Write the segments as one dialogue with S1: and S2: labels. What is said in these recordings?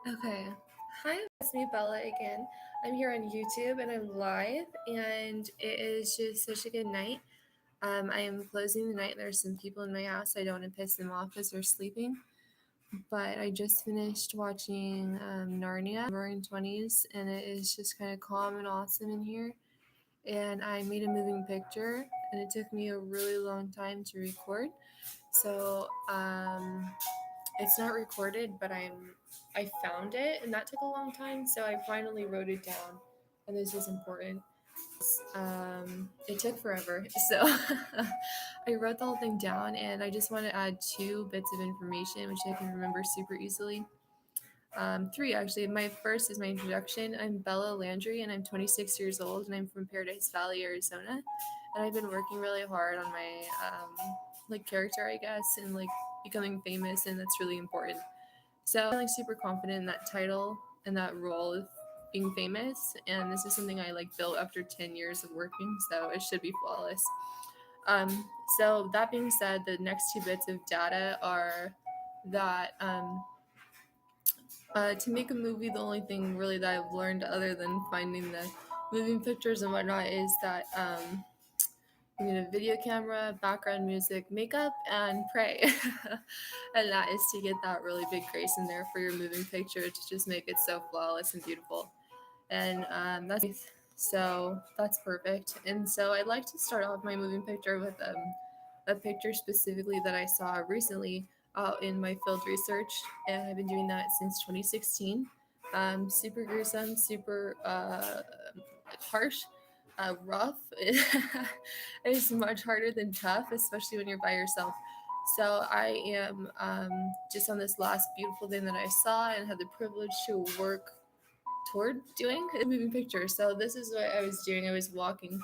S1: Okay. Hi, it's me, Bella, again. I'm here on YouTube and I'm live, and it is just such a good night. I am closing the night. There's some people in my house. I don't want to piss them off as they're sleeping, but I just finished watching Narnia, Roaring Twenties, and it is just kind of calm and awesome in here. And I made a moving picture, and it took me a really long time to record. So it's not recorded, but I found it, and that took a long time. So I finally wrote it down, and this is important. It took forever, so I wrote the whole thing down, and I just want to add two bits of information which I can remember super easily. Three actually. My first is my introduction. I'm Bela Landry, and I'm 26 years old, and I'm from Paradise Valley, Arizona. And I've been working really hard on my character, I guess, and like becoming famous, and that's really important. So I'm like super confident in that title and that role of being famous, and this is something I like built after 10 years of working, so it should be flawless. Um, so that being said, the next two bits of data are that to make a movie, the only thing really that I've learned other than finding the moving pictures and whatnot is that you need a video camera, background music, makeup, and pray. And that is to get that really big grace in there for your moving picture to just make it so flawless and beautiful. And that's perfect. And so I'd like to start off my moving picture with a picture specifically that I saw recently out in my field research, and I've been doing that since 2016. Super gruesome, super harsh, rough. It's much harder than tough, especially when you're by yourself. So I am just on this last beautiful thing that I saw and had the privilege to work toward doing a moving picture. So this is what I was doing. I was walking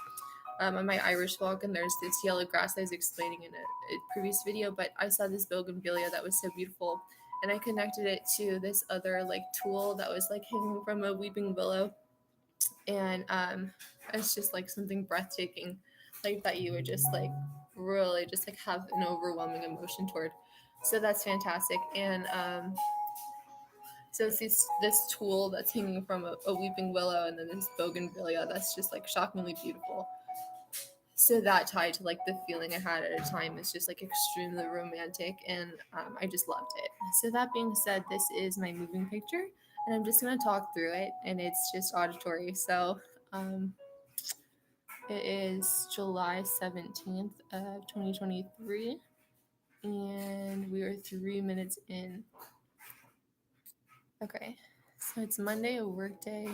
S1: on my Irish walk, and there's this yellow grass I was explaining in a previous video, but I saw this bougainvillea that was so beautiful, and I connected it to this other like tool that was like hanging from a weeping willow, and it's just like something breathtaking, like that you would just like really just like have an overwhelming emotion toward. So that's fantastic, and so it's this tool that's hanging from a weeping willow, and then this bougainvillea that's just like shockingly beautiful. So that tied to like the feeling I had at a time is just like extremely romantic, and I just loved it. So that being said, this is my moving picture, and I'm just gonna talk through it, and it's just auditory. So um, it is July 17th of 2023, and we are 3 minutes in. Okay, so it's Monday, a work day.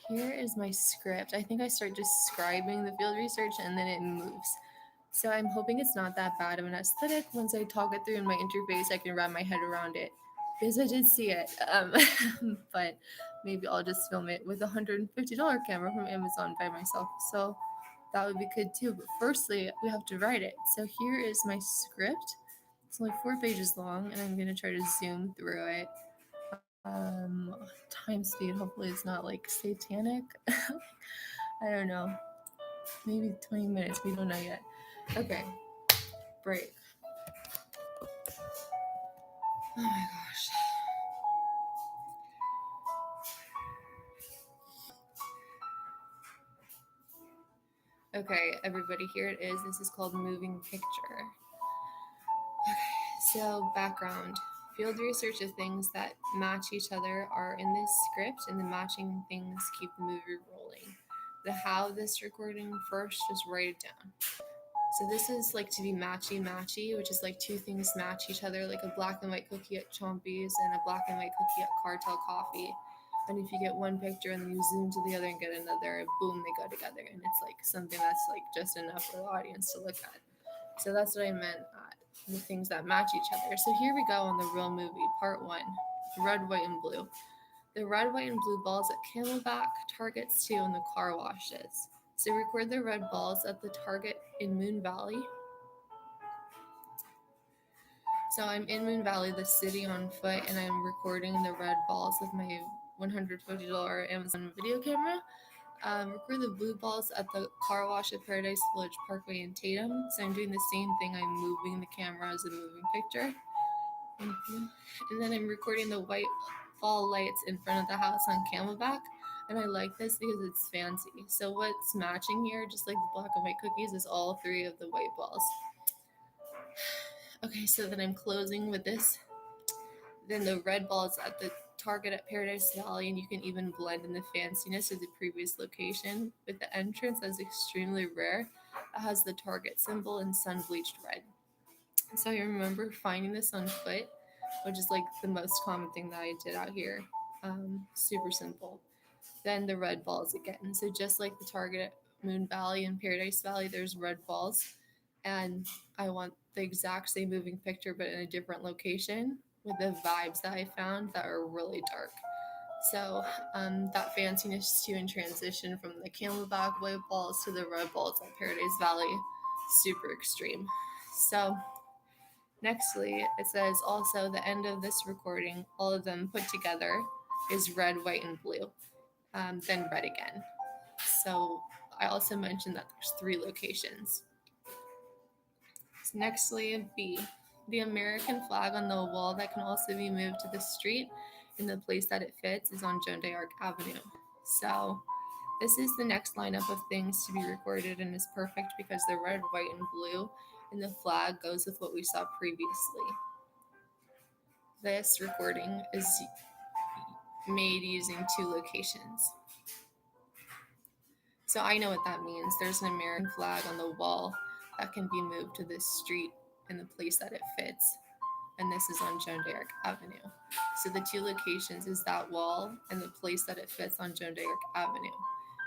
S1: Here is my script. I think I start describing the field research and then it moves. So I'm hoping it's not that bad of an aesthetic. Once I talk it through in my interface, I can wrap my head around it. Because I did see it. But maybe I'll just film it with a $150 camera from Amazon by myself. So that would be good too. But firstly, we have to write it. So here is my script. It's only 4 pages long, and I'm going to try to zoom through it. Time speed hopefully it's not like satanic. I don't know, maybe 20 minutes, we don't know yet. Okay, break. Oh my gosh. Okay, everybody, here it is. This is called moving picture. Okay, so background. Field research of things that match each other are in this script, and the matching things keep the movie rolling. The how this recording, first, just write it down. So this is like to be matchy, which is like two things match each other, like a black and white cookie at Chompy's and a black and white cookie at Cartel Coffee. And if you get one picture and then you zoom to the other and get another, boom, they go together. And it's like something that's like just enough for the audience to look at. So that's what I meant at the things that match each other. So here we go on the real movie, part one, red, white, and blue. The red, white, and blue balls at Camelback, Targets 2, and the car washes. So record the red balls at the Target in Moon Valley. So I'm in Moon Valley, the city, on foot, and I'm recording the red balls with my $150 Amazon video camera. Record the blue balls at the car wash at Paradise Village Parkway in Tatum. So I'm doing the same thing. I'm moving the camera as a moving picture. And then I'm recording the white fall lights in front of the house on camelback. And I like this because it's fancy. So what's matching here, just like the black and white cookies, is all three of the white balls. Okay, so then I'm closing with this. Then the red balls at the Target at Paradise Valley, and you can even blend in the fanciness of the previous location with the entrance that's extremely rare. It has the Target symbol in sun bleached red. So I remember finding this on foot, which is like the most common thing that I did out here. Super simple. Then the red balls again. So just like the Target at Moon Valley and Paradise Valley, there's red balls. And I want the exact same moving picture, but in a different location with the vibes that I found that are really dark. So that fanciness too in transition from the camelback white balls to the red balls at Paradise Valley, super extreme. So nextly, it says also the end of this recording, all of them put together is red, white, and blue, then red again. So I also mentioned that there's three locations. So nextly, B. The American flag on the wall that can also be moved to the street in the place that it fits is on Joan d'Arc Avenue. So this is the next lineup of things to be recorded and is perfect because the red, white, and blue in the flag goes with what we saw previously. This recording is made using two locations. So I know what that means. There's an American flag on the wall that can be moved to this street in the place that it fits. And this is on Joan d'Arc Avenue. So the two locations is that wall and the place that it fits on Joan d'Arc Avenue.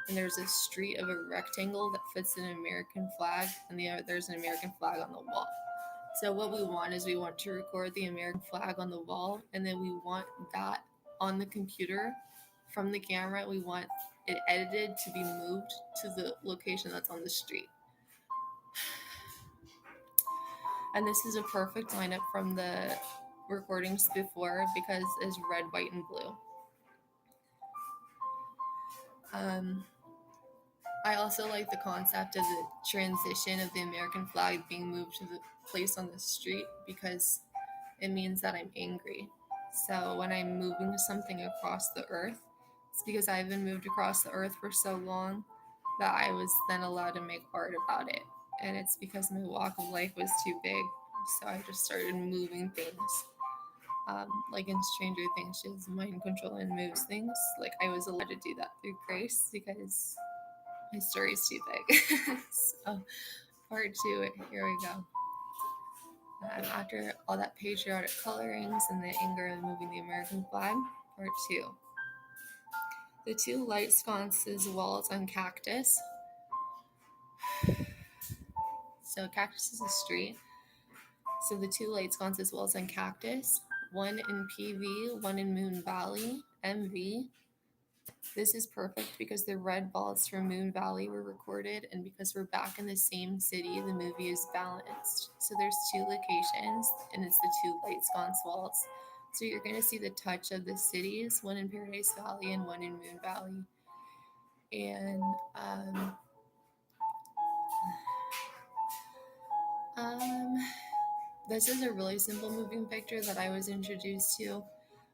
S1: And there's a street of a rectangle that fits an American flag, and there's an American flag on the wall. So what we want is we want to record the American flag on the wall, and then we want that on the computer from the camera. We want it edited to be moved to the location that's on the street. And this is a perfect lineup from the recordings before because it's red, white, and blue. I also like the concept of the transition of the American flag being moved to the place on the street because it means that I'm angry. So when I'm moving something across the earth, it's because I've been moved across the earth for so long that I was then allowed to make art about it. And it's because my walk of life was too big. So I just started moving things. Like in Stranger Things, she has mind control and moves things. Like I was allowed to do that through Grace because my story's too big. So part two, here we go. After all that patriotic colorings and the anger of moving the American flag, part two. The two light sconces walls on Cactus. So Cactus is a street. So the two light sconces walls on Cactus, one in PV, one in Moon Valley, MV. This is perfect because the red balls from Moon Valley were recorded, and because we're back in the same city, the movie is balanced. So there's two locations, and it's the two light sconce walls. So you're going to see the touch of the cities, one in Paradise Valley and one in Moon Valley. And this is a really simple moving picture that I was introduced to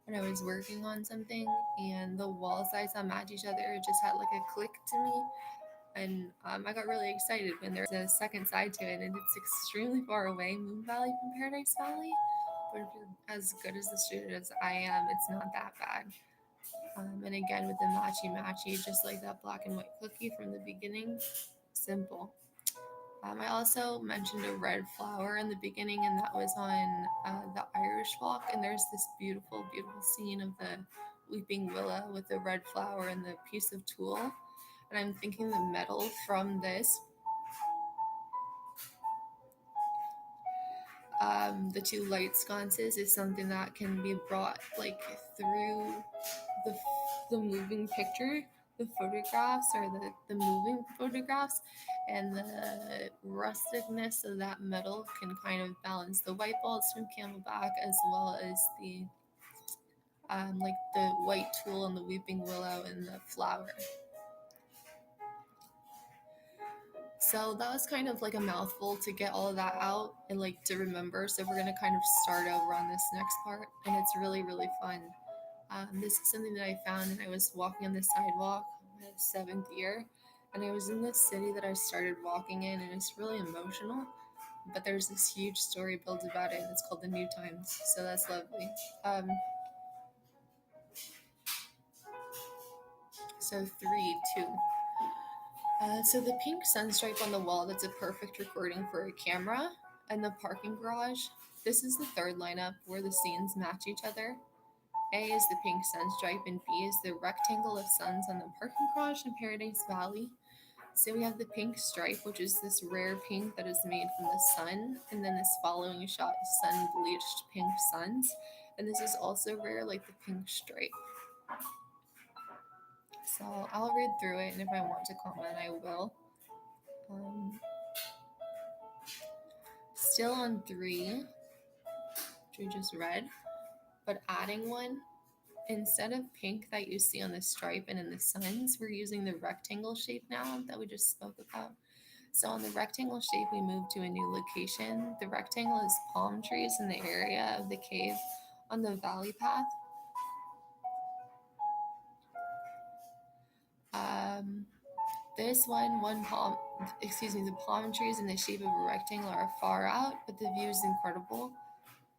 S1: when I was working on something, and the wall sides that match each other just had like a click to me. And I got really excited when there's a second side to it, and it's extremely far away, Moon Valley from Paradise Valley. But if you're as good as the student as I am, it's not that bad. And again, with the matchy, just like that black and white cookie from the beginning, simple. I also mentioned a red flower in the beginning, and that was on the Irish Walk. And there's this beautiful, beautiful scene of the weeping willow with the red flower and the piece of tulle. And I'm thinking the metal from this, the two light sconces, is something that can be brought like through the moving picture, the photographs or the moving photographs, and the rusticness of that metal can kind of balance the white balls from Camelback as well as the like the white tulle and the weeping willow and the flower. So that was kind of like a mouthful to get all of that out and like to remember. So we're going to kind of start over on this next part, and it's really, really fun. This is something that I found, and I was walking on the sidewalk my 7th year, and I was in this city that I started walking in, and it's really emotional. But there's this huge story built about it, and it's called the New Times. So that's lovely. Um, so 3, 2. So the pink sunstripe on the wall, that's a perfect recording for a camera. And the parking garage, this is the third lineup where the scenes match each other. A is the pink sunstripe, and B is the rectangle of suns on the parking garage in Paradise Valley. So we have the pink stripe, which is this rare pink that is made from the sun, and then this following shot is sun bleached pink suns. And this is also rare, like the pink stripe. So I'll read through it, and if I want to comment, I will. Still on 3, which we just read, but adding one. Instead of pink that you see on the stripe and in the suns, we're using the rectangle shape now that we just spoke about. So on the rectangle shape, we moved to a new location. The rectangle is palm trees in the area of the cave on the valley path. This one palm, the palm trees in the shape of a rectangle are far out, but the view is incredible,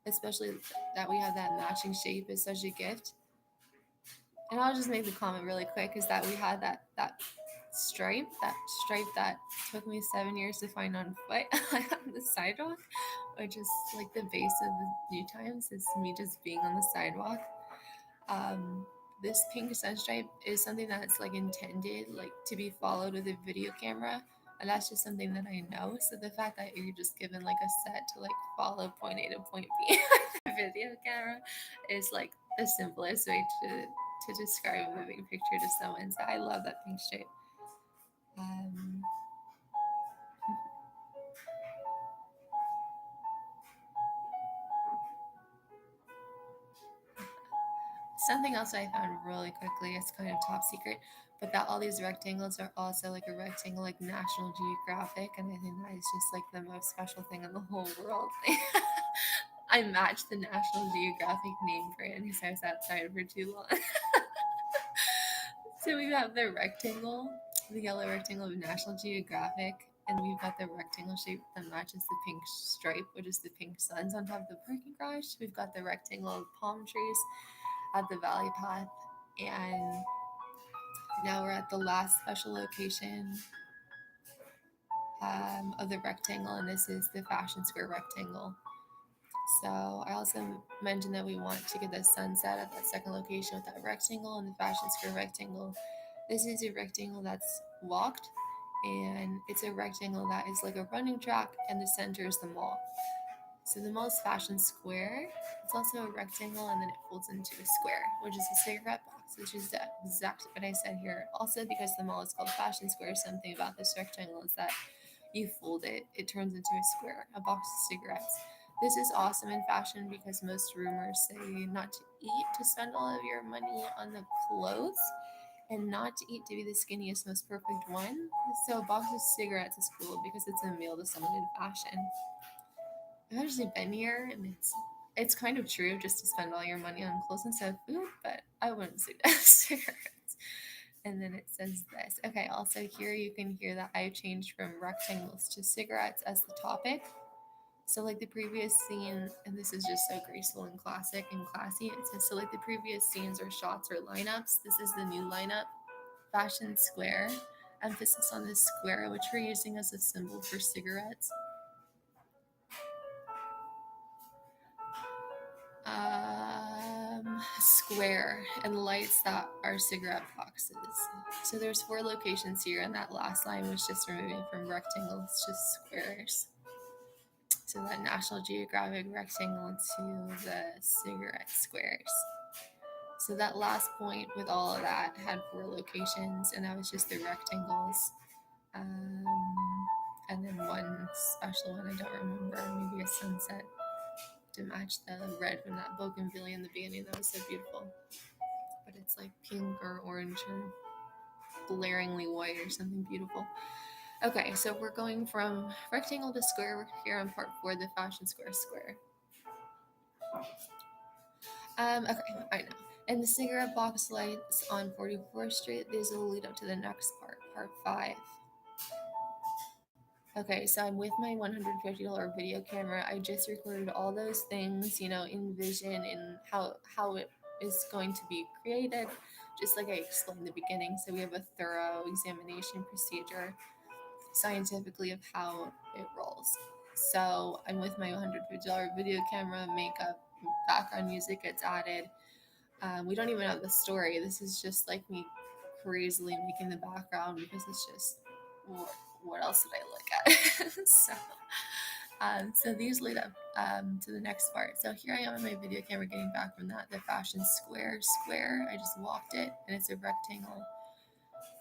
S1: especially that we have that matching shape is such a gift. And I'll just make the comment really quick is that we had that stripe that took me 7 years to find on foot on the sidewalk, which is like the base of the New Times, is me just being on the sidewalk. This pink sun stripe is something that's like intended like to be followed with a video camera, and that's just something that I know. So the fact that you're just given like a set to like follow point A to point B with a video camera is like the simplest way to describe a moving picture to someone. So I love that pink stripe. Something else I found really quickly, it's kind of top secret, but that all these rectangles are also like a rectangle like National Geographic, and I think that is just like the most special thing in the whole world. I matched the National Geographic name brand because I was outside for too long. So we have the rectangle, the yellow rectangle of National Geographic, and we've got the rectangle shape that matches the pink stripe, which is the pink suns on top of the parking garage. We've got the rectangle of palm trees at the valley path, and now we're at the last special location of the rectangle, and this is the Fashion Square rectangle. So I also mentioned that we want to get the sunset at that second location with that rectangle and the Fashion Square rectangle. This is a rectangle that's walked, and it's a rectangle that is like a running track, and the center is the mall. So the mall is Fashion Square. It's also a rectangle, and then it folds into a square, which is a cigarette box, which is exactly what I said here. Also, because the mall is called Fashion Square, something about this rectangle is that you fold it, it turns into a square, a box of cigarettes. This is awesome in fashion because most rumors say not to eat to spend all of your money on the clothes, and not to eat to be the skinniest, most perfect one. So a box of cigarettes is cool because it's a meal to someone in fashion. I've actually been here, and it's kind of true just to spend all your money on clothes instead of food, but I wouldn't suggest cigarettes. And then it says this. Okay, also here you can hear that I've changed from rectangles to cigarettes as the topic. So like the previous scene, and this is just so graceful and classic and classy, it says, so like the previous scenes or shots or lineups, this is the new lineup, Fashion Square, emphasis on the square, which we're using as a symbol for cigarettes. Square and lights that are cigarette boxes. So there's 4 locations here, and that last line was just removing from rectangles to squares. So that National Geographic rectangle to the cigarette squares. So that last point with all of that had 4 locations, and that was just the rectangles. And then one special one I don't remember, maybe a sunset to match the red from that bougainvillea in the beginning. That was so beautiful. But it's like pink or orange or glaringly white or something beautiful. Okay, so we're going from rectangle to square. We're here on part 4, the Fashion Square square. Okay, I know. And the cigarette box lights on 44th Street, these will lead up to the next part 5. Okay, so I'm with my $150 video camera. I just recorded all those things, in vision and how it is going to be created, just like I explained in the beginning. So we have a thorough examination procedure scientifically of how it rolls. So I'm with my $150 video camera, makeup, background music gets added. We don't even have the story. This is just like me crazily making the background because it's just what else did I look at? So these lead up to the next part. So here I am on my video camera getting back from the fashion square. I just walked it and it's a rectangle.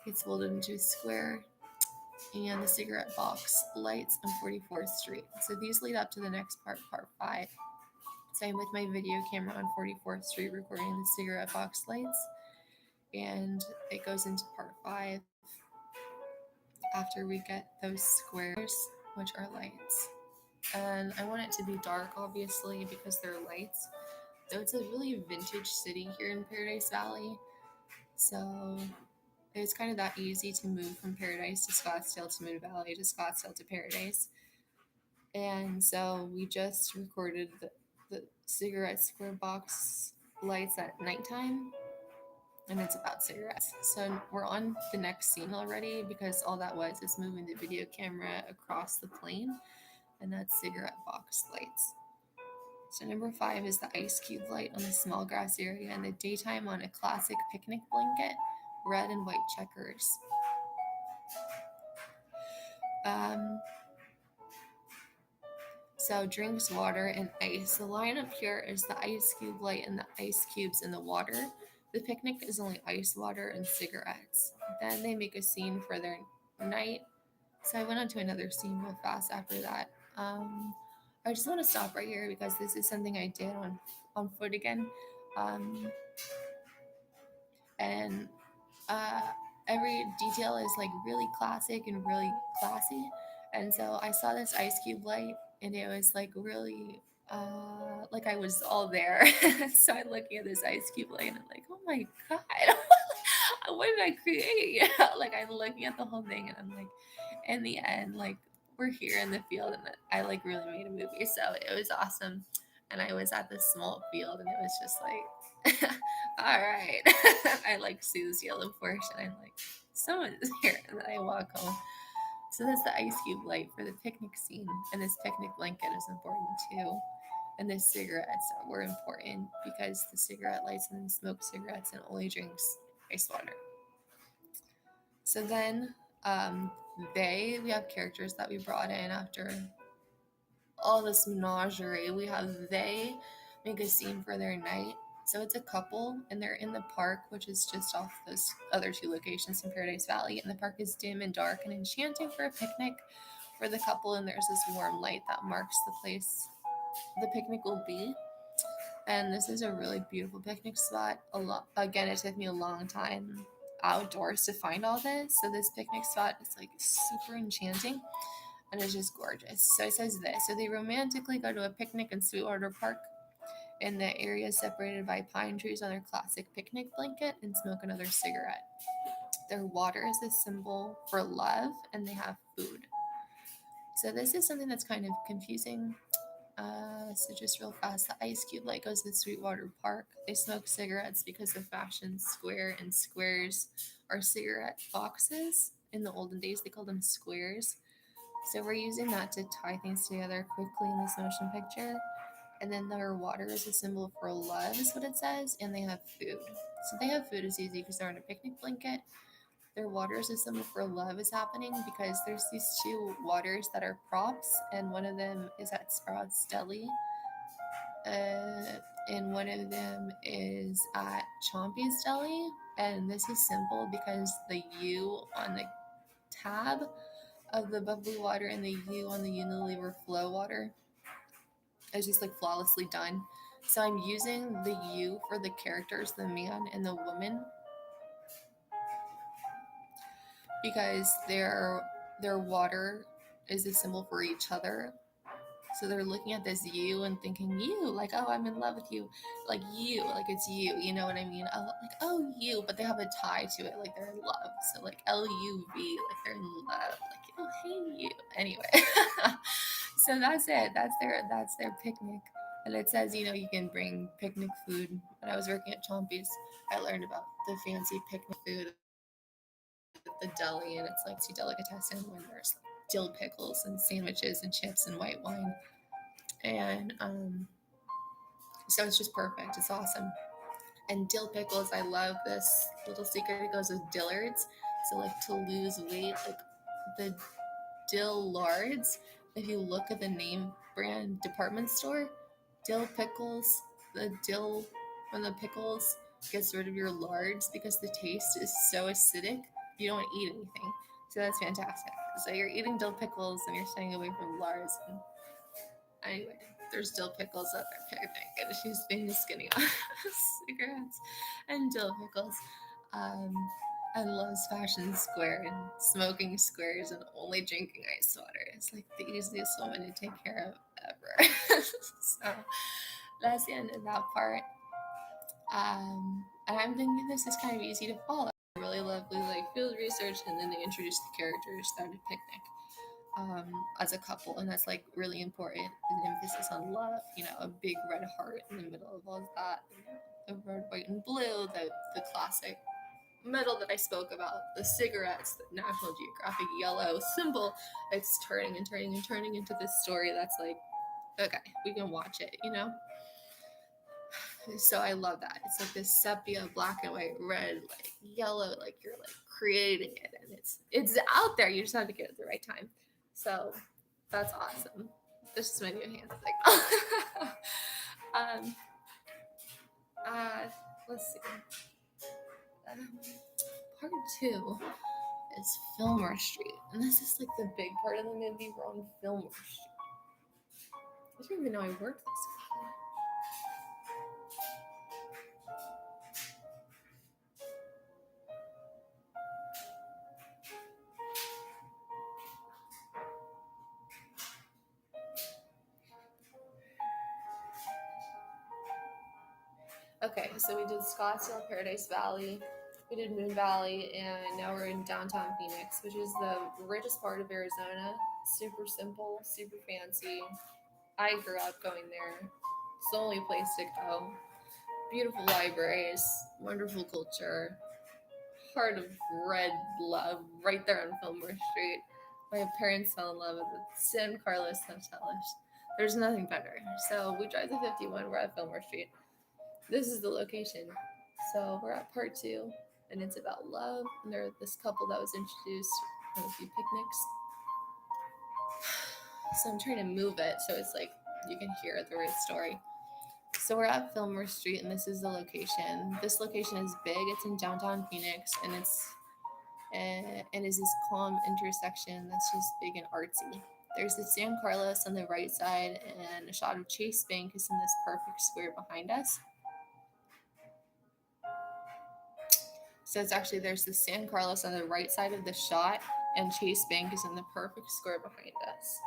S1: It's folded into a square, and the cigarette box lights on 44th Street. So these lead up to the next part 5. So I'm with my video camera on 44th Street recording the cigarette box lights, and it goes into part 5 after we get those squares, which are lights. And I want it to be dark, obviously, because they're lights. So it's a really vintage city here in Paradise Valley. So it's kind of that easy to move from Paradise to Scottsdale to Moon Valley to Scottsdale to Paradise. And so we just recorded the cigarette square box lights at nighttime, and it's about cigarettes. So we're on the next scene already because all that was is moving the video camera across the plane, and that's cigarette box lights. So number 5 is the ice cube light on the small grass area in the daytime on a classic picnic blanket, red and white checkers. So drinks, water, and ice. The lineup here is the ice cube light and the ice cubes in the water. The picnic is only ice water and cigarettes. Then they make a scene for their night. So I went on to another scene real fast after that. I just want to stop right here because this is something I did on foot again. And every detail is like really classic and really classy. And so I saw this ice cube light and it was like really like I was all there. So I'm looking at this ice cube light and I'm like, oh my God, what did I create? Like I'm looking at the whole thing and I'm like, in the end, like we're here in the field and I like really made a movie. So it was awesome. And I was at this small field and it was just like, all right. I like see this yellow portion. I'm like, someone is here. And then I walk home. So that's the ice cube light for the picnic scene. And this picnic blanket is important too. And the cigarettes were important because the cigarette lights and then smoke cigarettes and only drinks ice water. So then we have characters that we brought in after all this menagerie. We have they make a scene for their night. So it's a couple and they're in the park, which is just off those other 2 locations in Paradise Valley. And the park is dim and dark and enchanting for a picnic for the couple. And there's this warm light that marks the place the picnic will be. And this is a really beautiful picnic spot. Again, it took me a long time outdoors to find all this. So this picnic spot is like super enchanting. And it's just gorgeous. So it says this. So they romantically go to a picnic in Sweetwater Park in the area separated by pine trees on their classic picnic blanket and smoke another cigarette. Their water is a symbol for love and they have food. So this is something that's kind of confusing. So just real fast, the ice cube light goes to Sweetwater Park. They smoke cigarettes because of Fashion Square, and squares are cigarette boxes. In the olden days, they called them squares. So we're using that to tie things together quickly in this motion picture. And then their water is a symbol for love, is what it says, and they have food. So they have food is easy because they're on a picnic blanket. Their water is a symbol for love is happening because there's these 2 waters that are props, and one of them is at Sprouts Deli, and one of them is at Chompy's Deli. And this is simple because the U on the tab of the bubbly water and the U on the Unilever Flow water is just like flawlessly done. So I'm using the U for the characters, the man and the woman, because their water is a symbol for each other. So they're looking at this you and thinking you, like, oh, I'm in love with you, like you, like it's you know what I mean? Oh, like, oh, you, but they have a tie to it, like they're in love. So like LUV, like they're in love, like, oh, hey, you. Anyway, so that's it. That's their picnic. And it says, you can bring picnic food. When I was working at Chompy's, I learned about the fancy picnic food at the deli, and it's like tea delicatessen when there's like dill pickles and sandwiches and chips and white wine. And so it's just perfect. It's awesome. And dill pickles, I love this little secret. It goes with Dillard's. So like to lose weight, like the dill lards, if you look at the name brand department store, dill pickles, the dill from the pickles gets rid of your lards because the taste is so acidic, you don't eat anything. So that's fantastic. So you're eating dill pickles and you're staying away from lards. And anyway, there's dill pickles at their picnic, and she's being skinny on cigarettes and dill pickles. Um, and loves Fashion Square and smoking squares and only drinking ice water. It's like the easiest woman to take care of ever. So that's the end of that part. And I'm thinking this is kind of easy to follow. Really lovely like field research, and then they introduce the characters, started picnic as a couple, and that's like really important. An emphasis on love, a big red heart in the middle of all of that. The red, white, and blue, the classic medal that I spoke about, the cigarettes, the National Geographic yellow symbol. It's turning and turning and turning into this story that's like, okay, we can watch it. So I love that. It's like this sepia, black and white, red, like yellow, like you're like creating it, and it's out there. You just have to get it at the right time. So that's awesome. This is my new hand signal. um, uh, let's see. Um, Part two is Fillmore Street, and this is like the big part of the movie. We're on Fillmore Street. I didn't even know I worked this way. Okay, so we did Scottsdale, Paradise Valley, we did Moon Valley, and now we're in downtown Phoenix, which is the richest part of Arizona. Super simple, super fancy. I grew up going there. It's the only place to go. Beautiful libraries, wonderful culture, heart of red love right there on Fillmore Street. My parents fell in love with the San Carlos Hotel. There's nothing better. So we drive the 51. We're at Fillmore Street. This is the location. So we're at part two, and it's about love. And there's this couple that was introduced on a few picnics. So I'm trying to move it so it's like you can hear the right story. So we're at Fillmore Street, and this is the location. This location is big. It's in downtown Phoenix, and it is this calm intersection that's just big and artsy. There's the San Carlos on the right side, and a shot of Chase Bank is in this perfect square behind us. So it's actually, there's the San Carlos on the right side of the shot, and Chase Bank is in the perfect square behind us.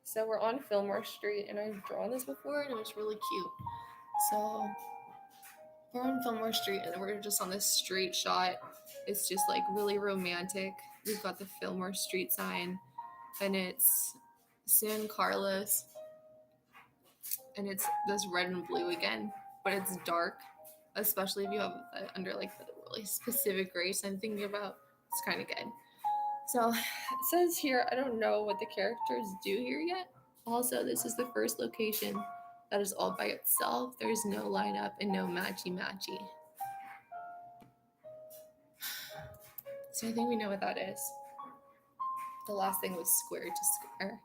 S1: So we're on Fillmore Street, and I've drawn this before, and it was really cute. So we're on Fillmore Street, and we're just on this straight shot. It's just like really romantic. We've got the Fillmore Street sign, and it's San Carlos, and it's this red and blue again, but it's dark, especially if you have under like the really specific race I'm thinking about. It's kind of good. So it says here, I don't know what the characters do here yet. Also, this is the first location that is all by itself. There's no lineup and no matchy. So I think we know what that is. The last thing was square to square.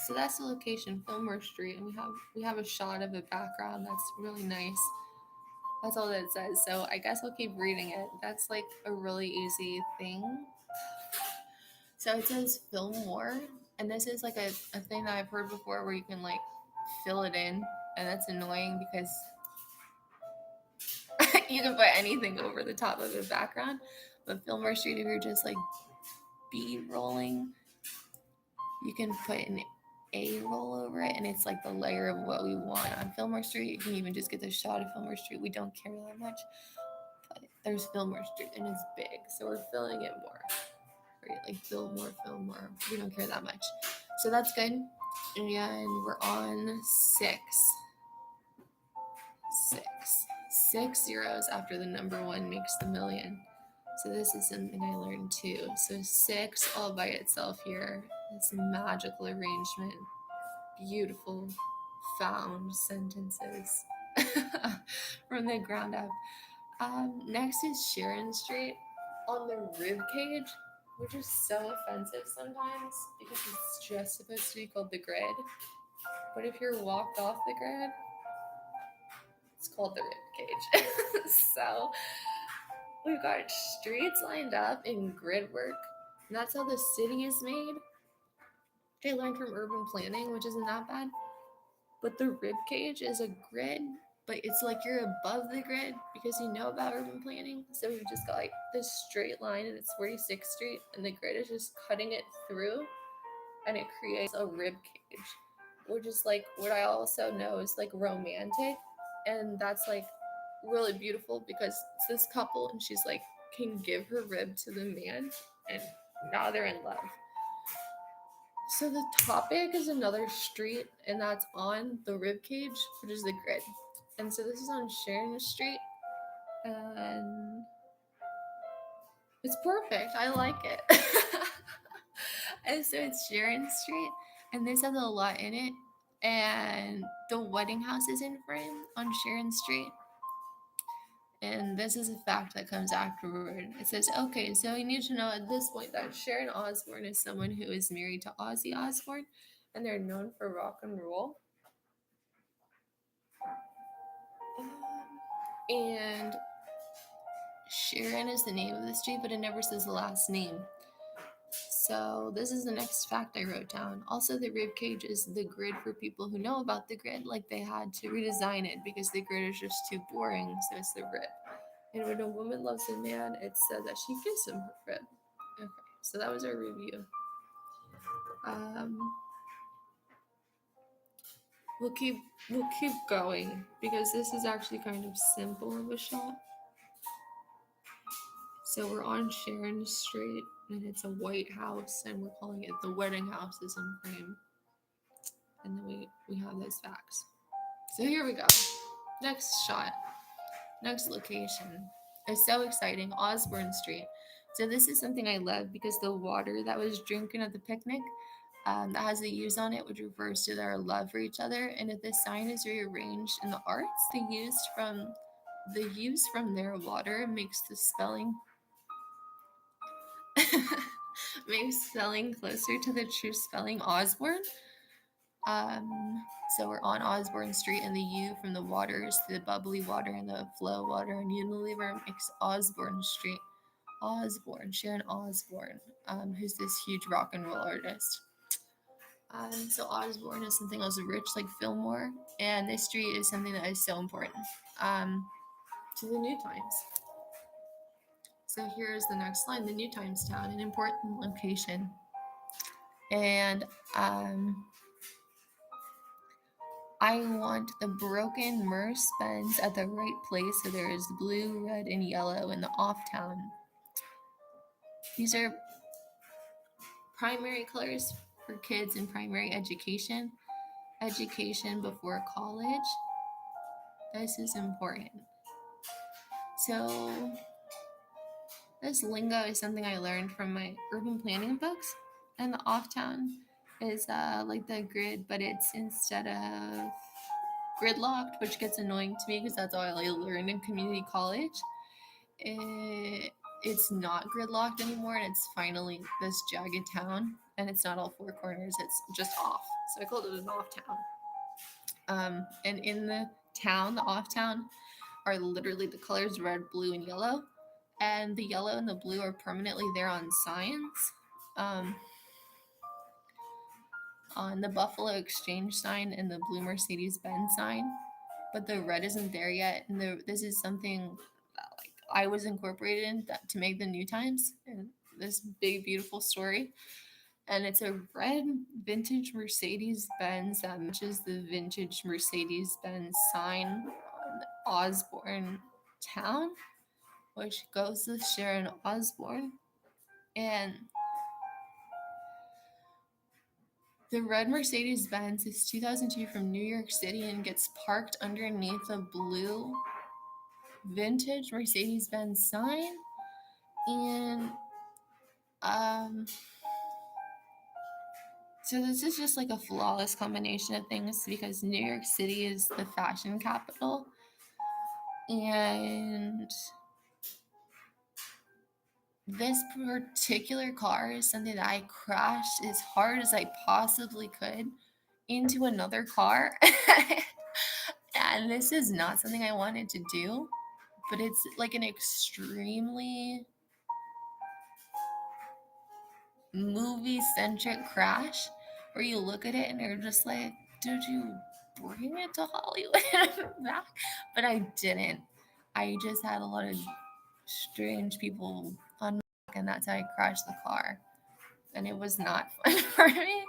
S1: So that's the location, Fillmore Street, and we have a shot of a background that's really nice. That's all that it says. So I guess I'll keep reading it. That's like a really easy thing. So it says fill more, and this is like a thing that I've heard before where you can like fill it in, and that's annoying because you can put anything over the top of the background. But Fillmore Street, if you're just like B rolling, you can put an A roll over it, and it's like the layer of what we want. On Fillmore Street, you can even just get the shot of Fillmore Street. We don't care that much, but there's Fillmore Street, and it's big, so we're filling it more. Right? Like fill more. We don't care that much, so that's good. And we're on six zeros after the number one makes the million. So this is something I learned too. So 6 all by itself here. This magical arrangement. Beautiful found sentences from the ground up. Next is Sharon Street on the rib cage, which is so offensive sometimes because it's just supposed to be called the grid. But if you're walked off the grid, it's called the rib cage. So we've got streets lined up in grid work. And that's how the city is made. I learned from urban planning, which isn't that bad. But the rib cage is a grid, but it's like you're above the grid because you know about urban planning. So we've just got like this straight line and it's 46th Street, and the grid is just cutting it through, and it creates a rib cage, which is like what I also know is like romantic. And that's like really beautiful because it's this couple and she's like can give her rib to the man, and now they're in love. So the topic is another street, and that's on the rib cage, which is the grid. And so this is on Sharon Street, and it's perfect. I like it. And so it's Sharon Street, and this has a lot in it. And the wedding house is in frame on Sharon Street. And this is a fact that comes afterward. It says, okay, so you need to know at this point that Sharon Osbourne is someone who is married to Ozzy Osbourne, and they're known for rock and roll. And Sharon is the name of the street, but it never says the last name. So this is the next fact I wrote down. Also, the rib cage is the grid for people who know about the grid. Like they had to redesign it because the grid is just too boring, so it's the rib. And when a woman loves a man, it said that she gives him her rib. Okay, so that was our review. We'll keep going because this is actually kind of simple of a shot. So we're on Sharon Street, and it's a white house, and we're calling it the wedding house is in frame. And then we have those facts. So here we go. Next shot. Next location. It's so exciting. Osborne Street. So this is something I love because the water that was drinking at the picnic that has the U's on it, which refers to their love for each other. And if the sign is rearranged in the arts, the use from their water makes the spelling makes spelling closer to the true spelling Osborne. So we're on Osborne Street, and the U from the waters, the bubbly water and the flow water and Unilever makes Osborne Street. Osborne, Sharon Osbourne, who's this huge rock and roll artist. So Osborne is something else rich like Fillmore, and this street is something that is so important to the New Times. So here's the next line: the New Times town, an important location. And I want the broken Merce Benz at the right place, so there is blue, red, and yellow in the off town. These are primary colors for kids in primary education. Education before college. This is important. So this lingo is something I learned from my urban planning books. And the off town is like the grid, but it's instead of gridlocked, which gets annoying to me because that's all I learned in community college. It's not gridlocked anymore, and it's finally this jagged town, and it's not all four corners, it's just off. So I called it an off town. And in the town, the off town, are literally the colors red, blue, and yellow. And the yellow and the blue are permanently there on signs. um, on the Buffalo Exchange sign and the blue Mercedes-Benz sign, but the red isn't there yet. And this is something that, like, I was incorporated in that, to make the New Times and this big beautiful story. And it's a red vintage Mercedes-Benz that matches the vintage Mercedes-Benz sign on Osborne Town, which goes to Sharon Osbourne. And the red Mercedes-Benz is 2002 from New York City and gets parked underneath a blue vintage Mercedes-Benz sign. And so this is just like a flawless combination of things because New York City is the fashion capital. And this particular car is something that I crashed as hard as I possibly could into another car. And this is not something I wanted to do, but it's like an extremely movie-centric crash where you look at it and you're just like, did you bring it to Hollywood and back? But I didn't. I just had a lot of strange people on my back, and that's how I crashed the car. And it was not fun for me.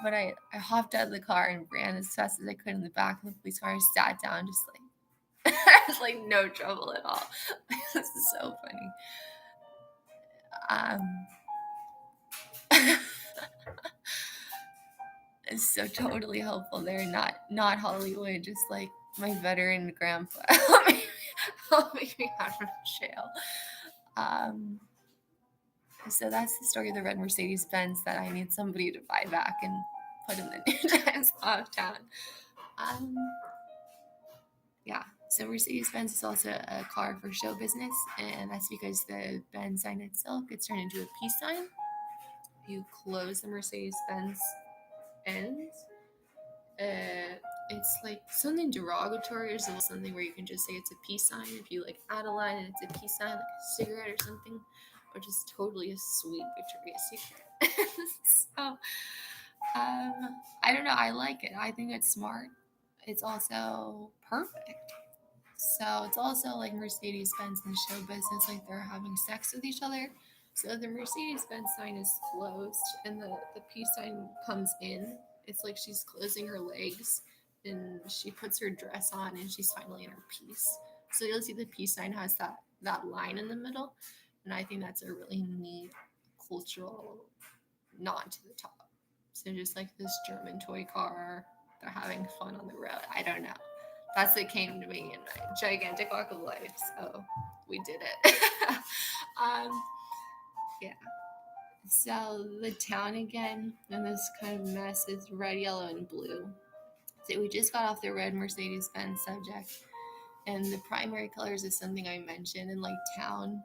S1: But I hopped out of the car and ran as fast as I could in the back of the police car. I sat down, just like, I was like, no trouble at all. This is so funny. It's so totally helpful there. Not Hollywood, just like my veteran grandpa help me out of jail. So that's the story of the red Mercedes-Benz that I need somebody to buy back and put in the New Times off town. Yeah, so Mercedes-Benz is also a car for show business, and that's because the Benz sign itself gets turned into a peace sign. If you close the Mercedes-Benz ends, it's like something derogatory or something where you can just say it's a peace sign. If you like add a line and it's a peace sign, like a cigarette or something, which is totally a sweet Victoria's Secret. So, I don't know. I like it. I think it's smart. It's also perfect. So it's also like Mercedes-Benz in show business, like they're having sex with each other. So the Mercedes-Benz sign is closed and the peace sign comes in. It's like she's closing her legs and she puts her dress on and she's finally in her piece. So you'll see the peace sign has that line in the middle. And I think that's a really neat cultural nod to the top. So just like this German toy car, they're having fun on the road. I don't know. That's what came to me in my gigantic walk of life. So we did it. Yeah. So the town again, and this kind of mess is red, yellow, and blue. So we just got off the red Mercedes-Benz subject. And the primary colors is something I mentioned in like town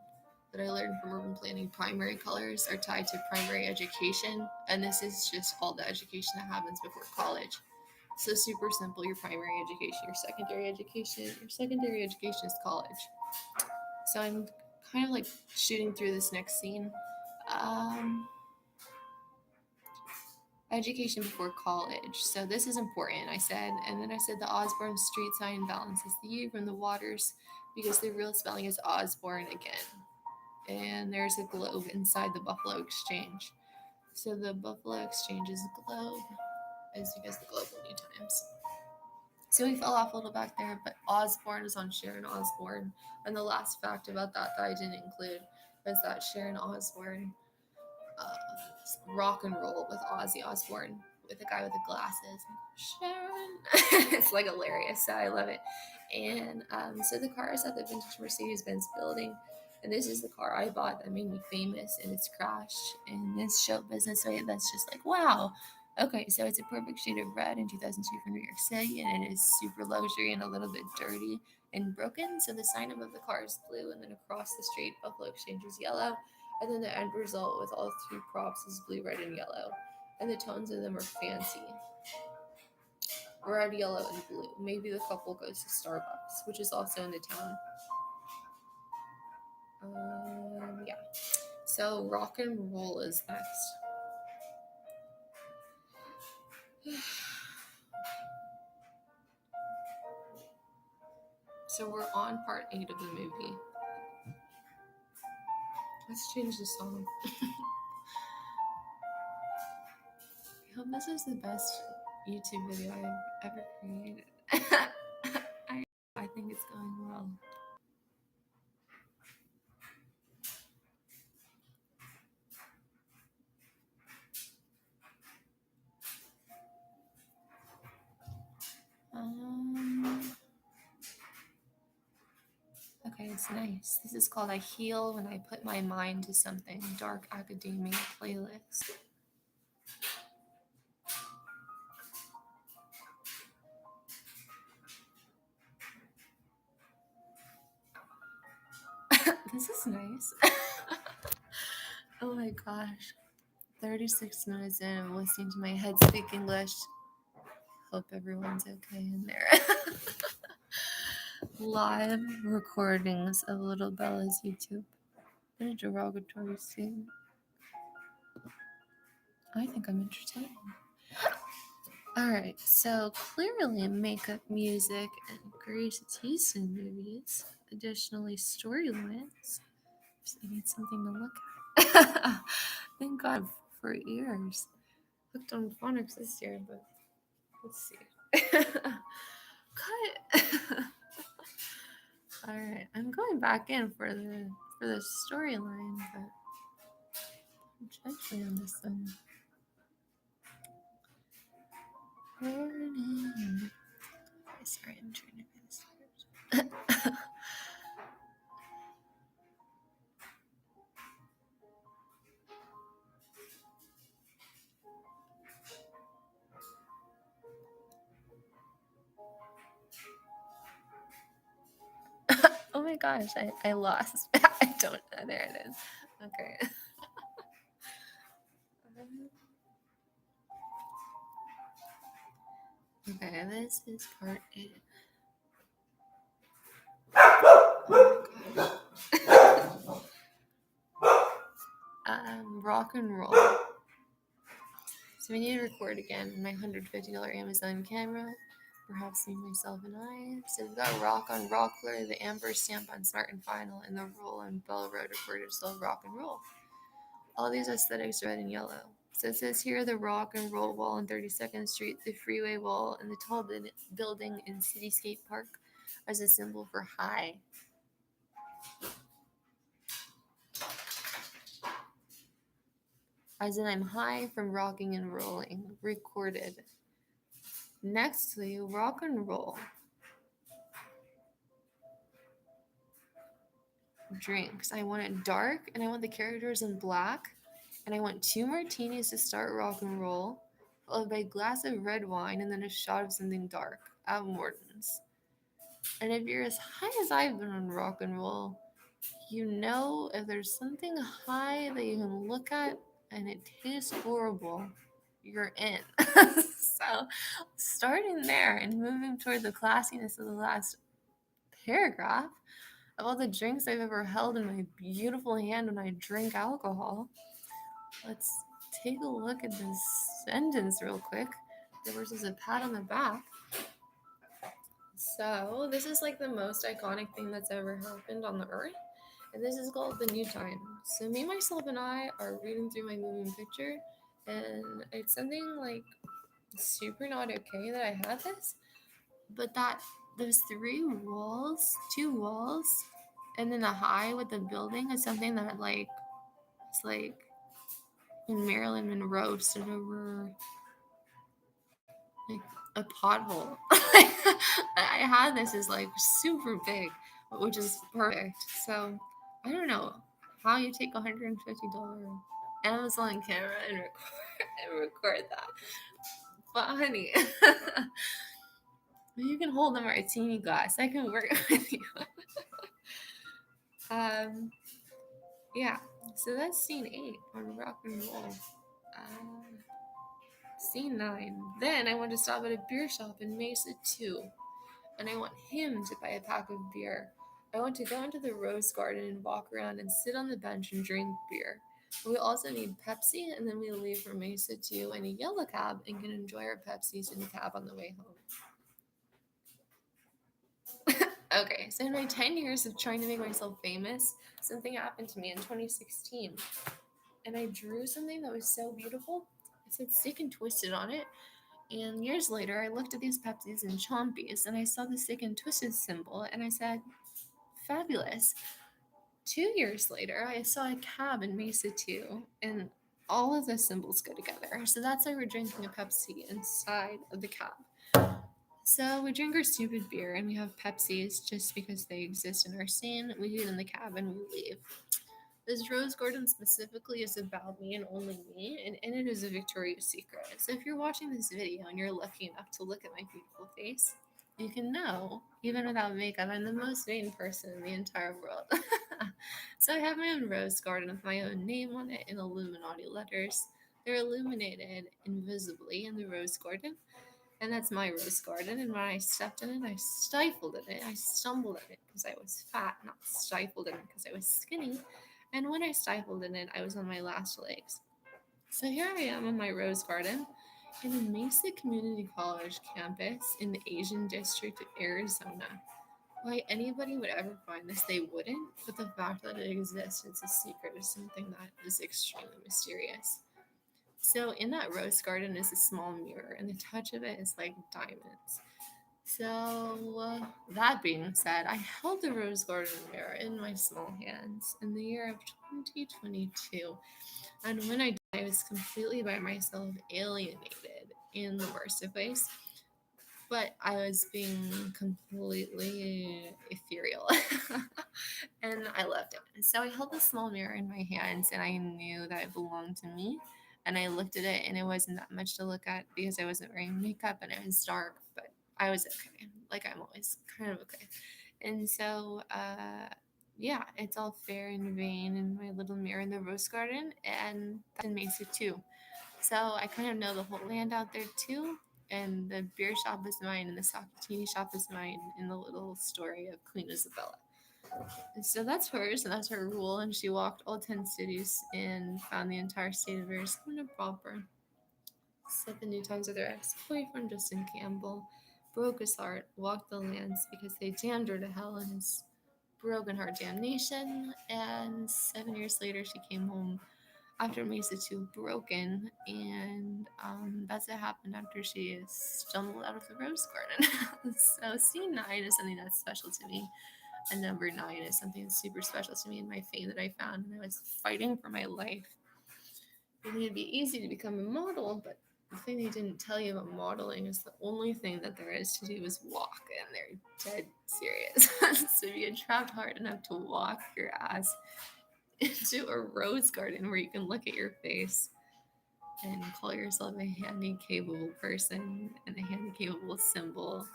S1: that I learned from urban planning. Primary colors are tied to primary education. And this is just all the education that happens before college. So super simple, your primary education, your secondary education is college. So I'm kind of like shooting through this next scene. Education before college. So this is important, I said. And then I said the Osborne street sign balances the U from the waters because the real spelling is Osborne again. And there's a globe inside the Buffalo Exchange. So the Buffalo Exchange is a globe is because the Global New Times. So we fell off a little back there, but Osborne is on Sharon Osbourne. And the last fact about that I didn't include was that Sharon Osbourne rock and roll with Ozzy Osbourne, with the guy with the glasses. Sharon. It's like hilarious. So I love it. And so the car is at the vintage Mercedes-Benz building. And this is the car I bought that made me famous, and it's crashed in this show business. So that's just like, wow. Okay, so it's a perfect shade of red in 2002 from New York City, and it is super luxury and a little bit dirty and broken. So the sign above the car is blue, and then across the street, Buffalo Exchange is yellow. And then the end result with all three props is blue, red, and yellow. And the tones of them are fancy. Red, yellow, and blue. Maybe the couple goes to Starbucks, which is also in the town. Yeah. So rock and roll is next. So we're on part 8 of the movie. Let's change the song. I hope this is the best YouTube video I've ever created. I think it's going well. Okay, it's nice. This is called I Heal When I Put My Mind to Something, Dark Academia playlist. This is nice. Oh my gosh. 36 minutes in of listening to my head speak English. Hope everyone's okay in there. Live recordings of Little Bella's YouTube. What a derogatory statement. I think I'm entertaining. Alright, so clearly makeup, music, and great taste in movies. Additionally, storylines. I need something to look at. Thank God for ears. Hooked on phonics this year, but let's see. Cut. Alright, I'm going back in for the storyline, but judge me on this one. Burning. Sorry, I'm trying to get this. Oh my gosh, I lost. I don't. There it is. Okay. Okay, this is part 8. Rock and roll. So we need to record again my $150 Amazon camera. Perhaps me, myself, and I. So we've got rock on Rockler, the amber stamp on Smart and Final, and the roll on Bella Road recorded still rock and roll. All these aesthetics are red and yellow. So it says here the rock and roll wall on 32nd Street, the freeway wall, and the tall building in Cityscape Park as a symbol for high. As in I'm high from rocking and rolling. Recorded. Nextly, rock and roll. Drinks. I want it dark, and I want the characters in black, and I want 2 martinis to start rock and roll, followed by a glass of red wine, and then a shot of something dark. At Morton's. And if you're as high as I've been on rock and roll, you know if there's something high that you can look at and it tastes horrible, you're in. So starting there and moving toward the classiness of the last paragraph of all the drinks I've ever held in my beautiful hand when I drink alcohol, let's take a look at this sentence real quick. Versus a pat on the back. So this is like the most iconic thing that's ever happened on the earth, and this is called The New Time. So me, myself, and I are reading through my moving picture, and it's something like super not okay that I had this, but that those 2 walls, and then the high with the building is something that like it's like when Marilyn Monroe stood over like a pothole. I had this as like super big, which is perfect. So I don't know how you take $150 Amazon camera and record that. But honey, you can hold a martini glass. I can work with you. Yeah. So that's scene 8 on rock and roll. Scene 9. Then I want to stop at a beer shop in Mesa 2. And I want him to buy a pack of beer. I want to go into the rose garden and walk around and sit on the bench and drink beer. We also need Pepsi, and then we leave for Mesa 2 in a yellow cab and can enjoy our Pepsis in the cab on the way home. Okay, so in my 10 years of trying to make myself famous, something happened to me in 2016. And I drew something that was so beautiful. It said sick and twisted on it. And years later, I looked at these Pepsis and Chompies and I saw the sick and twisted symbol and I said, fabulous. 2 years later, I saw a cab in Mesa too, and all of the symbols go together. So that's why we're drinking a Pepsi inside of the cab. So we drink our stupid beer and we have Pepsis just because they exist in our scene. We do it in the cab and we leave. This rose garden specifically is about me and only me, and in it is a Victoria's Secret. So if you're watching this video and you're lucky enough to look at my beautiful face, you can know, even without makeup, I'm the most vain person in the entire world. So I have my own rose garden with my own name on it in Illuminati letters. They're illuminated invisibly in the rose garden, and that's my rose garden. And when I stepped in it, I stifled in it. I stumbled in it because I was fat, not stifled in it because I was skinny. And when I stifled in it, I was on my last legs. So here I am in my rose garden in the Mesa Community College campus in the Asian district of Arizona. Why anybody would ever find this, they wouldn't, but the fact that it exists, it's a secret, is something that is extremely mysterious. So in that rose garden is a small mirror, and the touch of it is like diamonds. So, that being said, I held the rose garden mirror in my small hands in the year of 2022. And when I died, I was completely by myself, alienated in the worst of ways. But I was being completely ethereal. And I loved it. So I held the small mirror in my hands and I knew that it belonged to me. And I looked at it and it wasn't that much to look at because I wasn't wearing makeup and it was dark, but I was okay. Like I'm always kind of okay. And so, yeah, it's all fair and vain in my little mirror in the rose garden, and that makes it too. So I kind of know the whole land out there too. And the beer shop is mine, and the Sakatini shop is mine in the little story of Queen Isabella. And so that's hers, and that's her rule. And she walked all 10 cities and found the entire state of Arizona proper. Set the new times with her ex boyfriend, Justin Campbell, broke his heart, walked the lands because they damned her to hell in his broken heart damnation. And 7 years later, she came home after Mesa 2 broken, and that's what happened after she stumbled out of the rose garden. So scene 9 is something that's special to me, and number 9 is something that's super special to me in my fame that I found, and I was fighting for my life. I think it'd be easy to become a model, but the thing they didn't tell you about modeling is the only thing that there is to do is walk, and they're dead serious. So if you get trapped hard enough to walk your ass into a rose garden where you can look at your face and call yourself a handy capable person and a handy capable symbol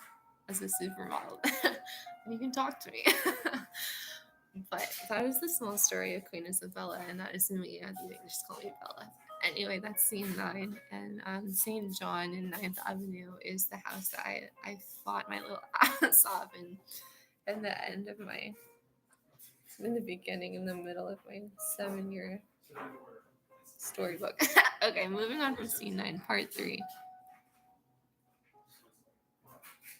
S1: as a supermodel. You can talk to me. But that was the small story of Queen Isabella, and that is me. I think they just call me Bella. Anyway, that's scene 9, and St. John in Ninth Avenue is the house that I fought my little ass off in the end of my, in the beginning, in the middle of my 7 year storybook. Okay, moving on from scene 9, part 3.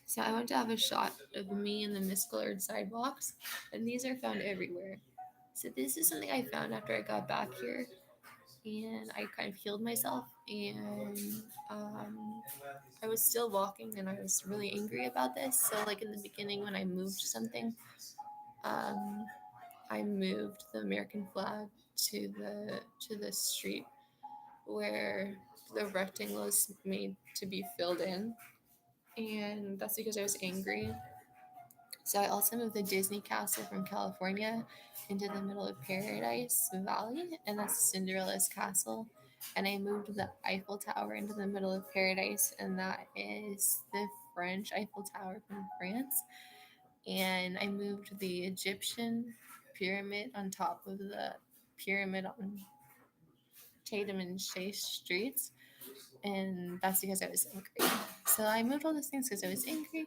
S1: So I want to have a shot of me in the miscolored sidewalks, and these are found everywhere. So this is something I found after I got back here, and I kind of healed myself, and um, I was still walking, and I was really angry about this. So like in the beginning, when I moved something, um, I moved the American flag to the street where the rectangle is made to be filled in, and that's because I was angry. So I also moved the Disney Castle from California into the middle of Paradise Valley, and that's Cinderella's castle. And I moved the Eiffel Tower into the middle of Paradise, and that is the French Eiffel Tower from France. And I moved the Egyptian pyramid on top of the pyramid on Tatum and Chase streets, and that's because I was angry. So I moved all those things because I was angry,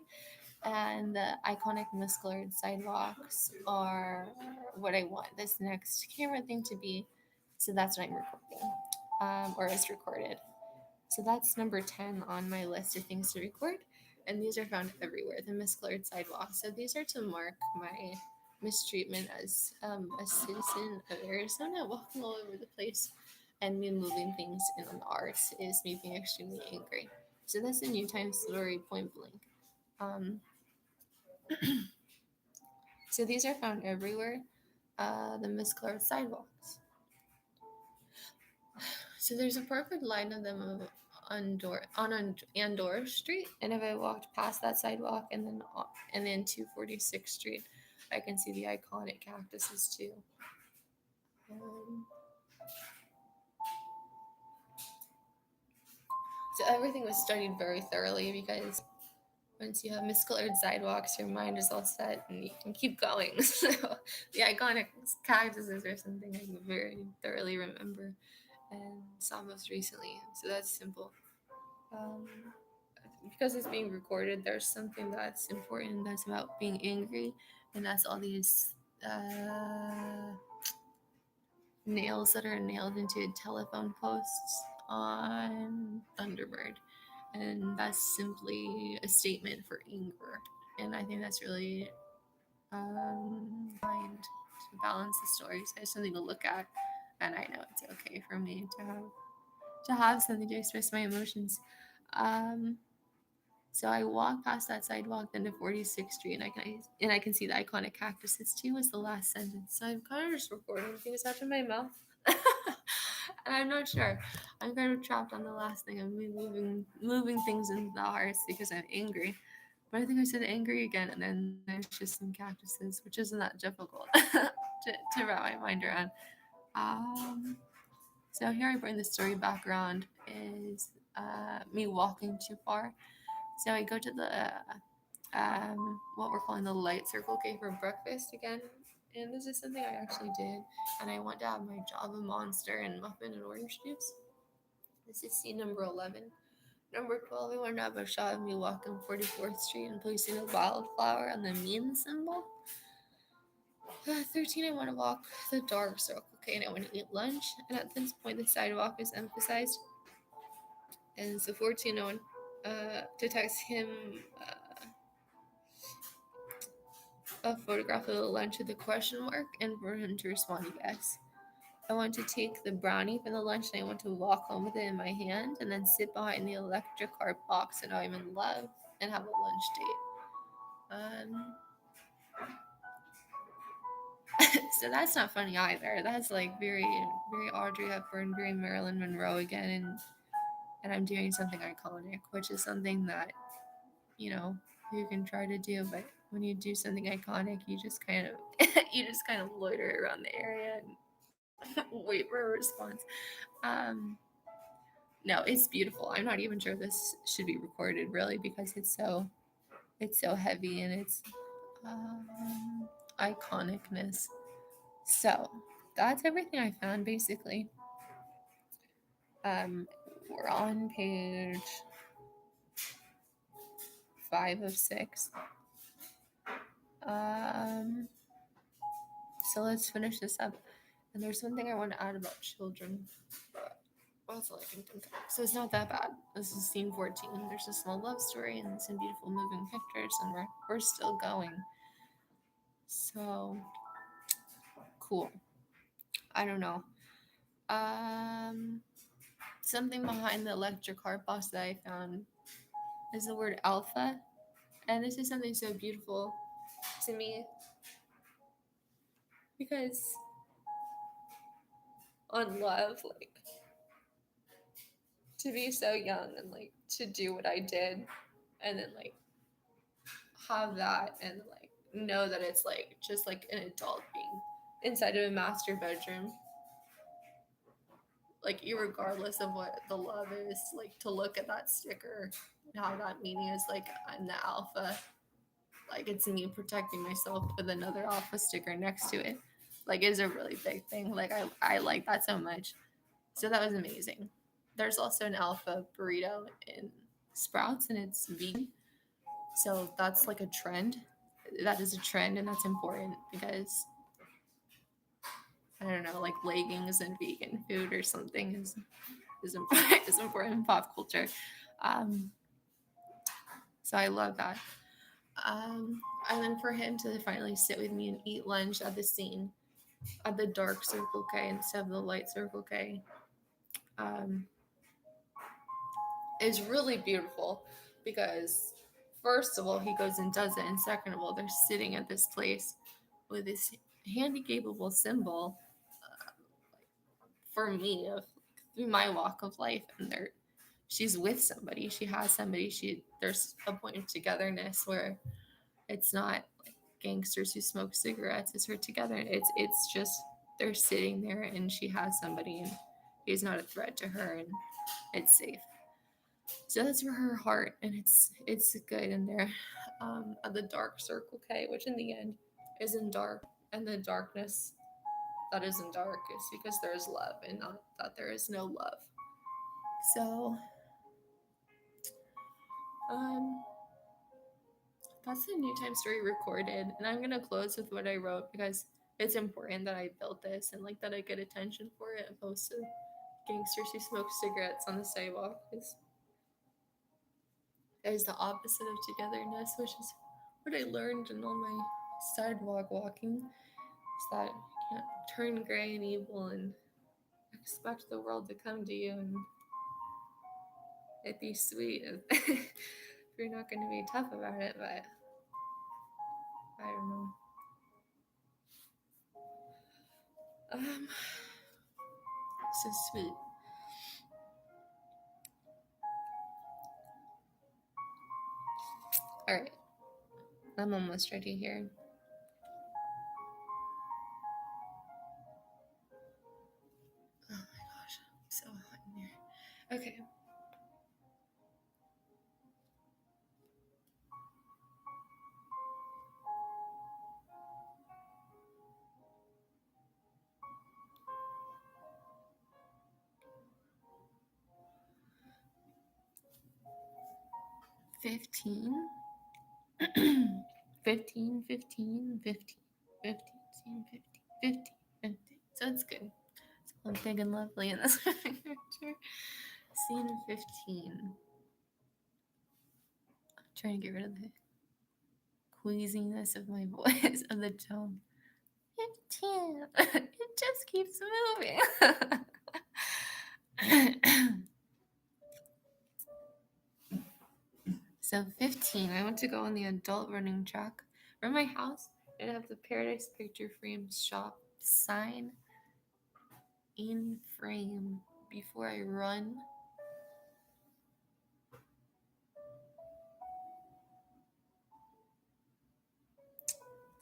S1: and the iconic miscolored sidewalks are what I want this next camera thing to be. So that's what I'm recording, or is recorded. So that's number 10 on my list of things to record. and these are found everywhere. The miscolored sidewalks. So these are to mark my mistreatment as a citizen of Arizona, walking all over the place, and me moving things in on the arts is me being extremely angry. So that's a New Times story, point blank. Um, so these are found everywhere. The miscolored sidewalks. So there's a perfect line of them on Andor Street, and if I walked past that sidewalk and then 246th Street, I can see the iconic cactuses too. Um, so everything was studied very thoroughly because once you have miscolored sidewalks, your mind is all set and you can keep going. So the iconic cactuses are something I very thoroughly remember and saw most recently. So that's simple. Um, because it's being recorded, there's something that's important that's about being angry, and that's all these nails that are nailed into telephone posts on Thunderbird. And that's simply a statement for anger. And I think that's really kind to balance the stories. I have something to look at, and I know it's okay for me to have something to express my emotions. Um, So I walk past that sidewalk then to 46th Street, and I can see the iconic cactuses too. Was the last sentence. So I'm kind of just recording things out of my mouth, and I'm not sure. I'm kind of trapped on the last thing. I'm moving things in the hearts because I'm angry. But I think I said angry again, and then there's just some cactuses, which isn't that difficult to wrap my mind around. Um, so here I bring the story background is me walking too far. So I go to the what we're calling the light circle cave for breakfast again. And this is something I actually did. And I want to have my Java Monster and muffin and orange juice. This is scene number 11. Number 12, I want to have a shot of me walking 44th Street and placing a wildflower on the mean symbol. 13, I want to walk the dark circle. Okay, and I want to eat lunch. And at this point, the sidewalk is emphasized. And so 14, I want to text him a photograph of the lunch with a question mark and for him to respond yes. I want to take the brownie from the lunch and I want to walk home with it in my hand and then sit behind the electric car box and know I'm in love and have a lunch date. So that's not funny either. That's like very, very Audrey Hepburn, very Marilyn Monroe again, and I'm doing something iconic, which is something that you can try to do, but when you do something iconic, you just kind of loiter around the area and wait for a response. Um, no, it's beautiful. I'm not even sure this should be recorded really because it's so heavy and it's iconicness. So that's everything I found basically. We're on page 5 of 6. Um, so let's finish this up. And there's something I want to add about children. Well, that's all I can think of. So it's not that bad. This is scene 14. There's a small love story and some beautiful moving pictures, and we're still going. So cool. I don't know. Something behind the electric car box that I found is the word alpha, and this is something so beautiful to me because on love, like to be so young and like to do what I did, and then like have that and like know that it's like just like an adult being inside of a master bedroom, like regardless of what the love is, like to look at that sticker and how that meaning is like I'm the alpha, like it's me protecting myself with another alpha sticker next to it, like is a really big thing. Like I like that so much. So that was amazing. There's also an alpha burrito in Sprouts and it's vegan. So that's like a trend. That is a trend and that's important because I don't know, like leggings and vegan food or something is important, is important in pop culture. Um, So I love that. Um, and then for him to finally sit with me and eat lunch at the scene at the dark Circle K instead of the light Circle K um, is really beautiful because, first of all, he goes and does it, and second of all, they're sitting at this place with this handy capable symbol for me of through my walk of life, and she's with somebody, she has somebody, there's a point of togetherness where it's not like gangsters who smoke cigarettes, it's her together, it's just they're sitting there and she has somebody and he's not a threat to her and it's safe. So that's for her heart, and it's good in there. At the dark Circle K, which in the end isn't dark, and the darkness that isn't dark is because there is love and not that there is no love. So um that's the New Time story recorded, and I'm gonna close with what I wrote because it's important that I built this and like that I get attention for it opposed to gangsters who smoke cigarettes on the sidewalk. Is the opposite of togetherness, which is what I learned in all my sidewalk walking. Is that you can't turn gray and evil and expect the world to come to you and it be sweet if you're not going to be tough about it. But I don't know. Um, so sweet. All right, I'm almost ready here. Oh my gosh, I'm so hot in here. Okay. $15 15, 15, 15, 15, 15, 15, 15. So it's good. It's all big and lovely in this picture. Scene 15. I'm trying to get rid of the queasiness of my voice, of the tone. 15. It just keeps moving. So 15, I want to go on the adult running track. From my house, I'd have the Paradise Picture Frame shop sign in frame before I run.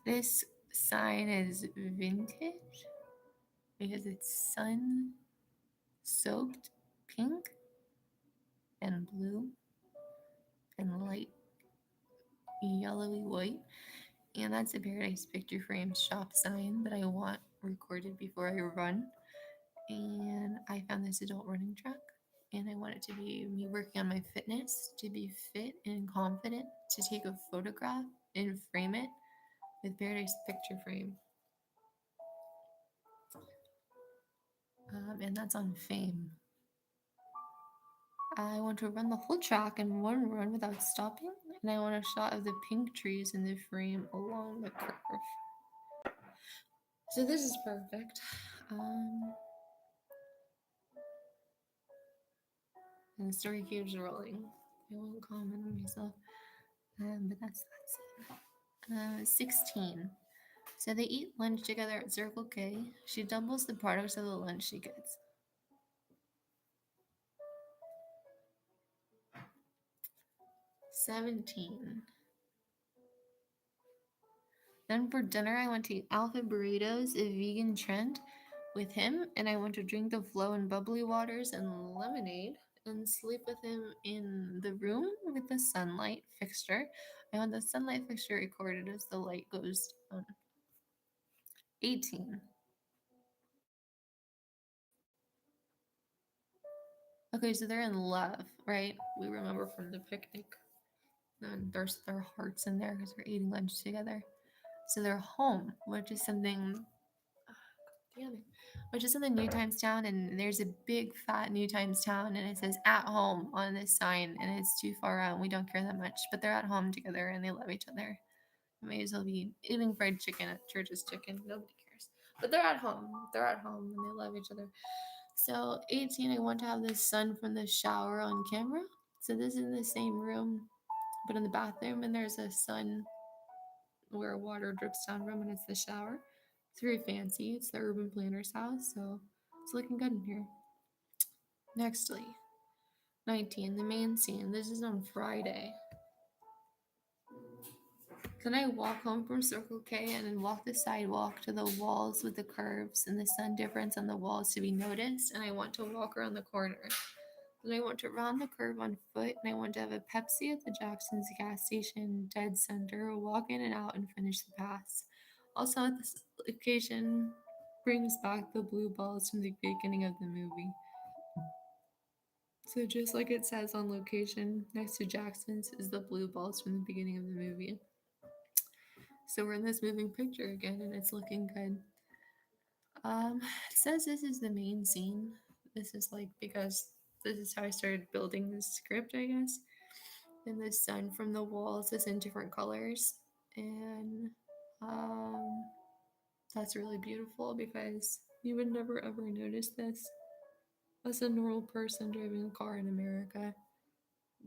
S1: This sign is vintage because it's sun soaked pink and blue and light yellowy white. And that's a Paradise Picture Frame shop sign that I want recorded before I run. And I found this adult running track, and I want it to be me working on my fitness, to be fit and confident, to take a photograph and frame it with Paradise Picture Frame. And that's on Fame. I want to run the whole track in one run without stopping, and I want a shot of the pink trees in the frame along the curve. So this is perfect. And the story keeps rolling. I won't comment on myself, but that's that scene. 16. So they eat lunch together at Circle K. She doubles the products of the lunch she gets. 17. Then for dinner, I went to eat Alpha Burritos, a vegan trend, with him, and I went to drink the Flow and Bubbly Waters and lemonade and sleep with him in the room with the sunlight fixture. I want the sunlight fixture recorded as the light goes down. 18. Okay, so they're in love, right? We remember from the picnic. And there's their hearts in there because they're eating lunch together. So they're home, which is something Damn it. Which is in the New Times Town, and there's a big fat New Times Town, and it says "at home" on this sign, and it's too far out. And we don't care that much, but they're at home together and they love each other. May as well be eating fried chicken at church's chicken. Nobody cares. But they're at home. They're at home and they love each other. So 18, I want to have the sun from the shower on camera. So this is in the same room, but in the bathroom, and there's a sun where water drips down from, and it's the shower. It's very fancy. It's the urban planner's house, so it's looking good in here. Nextly, 19, the main scene. This is on Friday. Then I walk home from Circle K and then walk the sidewalk to the walls with the curves and the sun difference on the walls to be noticed. And I want to walk around the corner. Then I want to round the curve on foot, and I want to have a Pepsi at the Jackson's gas station, dead center, walk in and out and finish the pass. Also, at this location brings back the blue balls from the beginning of the movie. So just like it says on location next to Jackson's is the blue balls from the beginning of the movie. So we're in this moving picture again, and it's looking good. It says this is the main scene. This is like because this is how I started building this script, I guess. And the sun from the walls is in different colors, and um, that's really beautiful because you would never ever notice this as a normal person driving a car in America.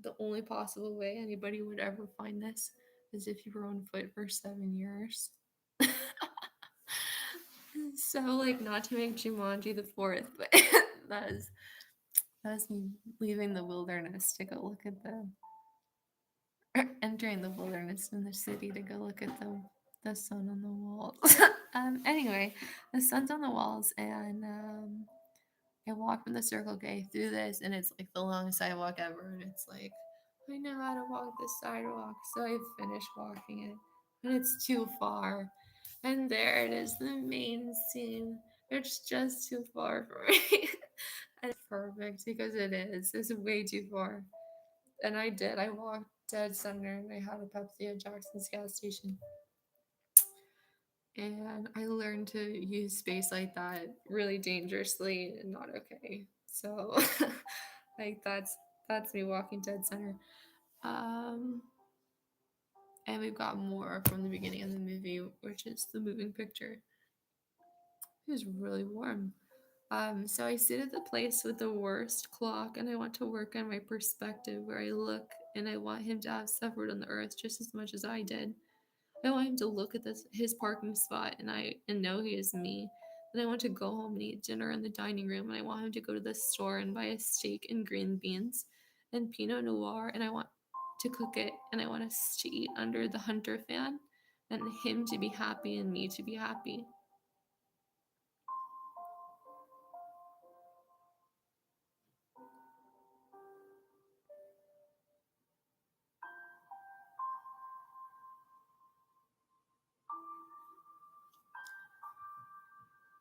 S1: The only possible way anybody would ever find this is if you were on foot for 7 years. So, like, not to make Jumanji the fourth, but that is that's me leaving the wilderness to go look at the entering the wilderness in the city to go look at the sun on the walls. Anyway, the sun's on the walls, and I walk from the Circle K through this, and it's like the longest sidewalk ever, and it's like I know how to walk this sidewalk, so I finish walking it, and it's too far, and there it is, the main scene. It's just too far for me. And it's perfect because it is. It's way too far. And I did. I walked dead center and I had a Pepsi at Jackson's gas station. And I learned to use space like that really dangerously and not okay. So like that's me walking dead center. Um and we've got more from the beginning of the movie, which is the moving picture. It was really warm. So I sit at the place with the worst clock, and I want to work on my perspective where I look, and I want him to have suffered on the earth just as much as I did. I want him to look at his parking spot and know he is me. And I want to go home and eat dinner in the dining room, and I want him to go to the store and buy a steak and green beans and Pinot Noir, and I want to cook it, and I want us to eat under the Hunter fan, and him to be happy and me to be happy.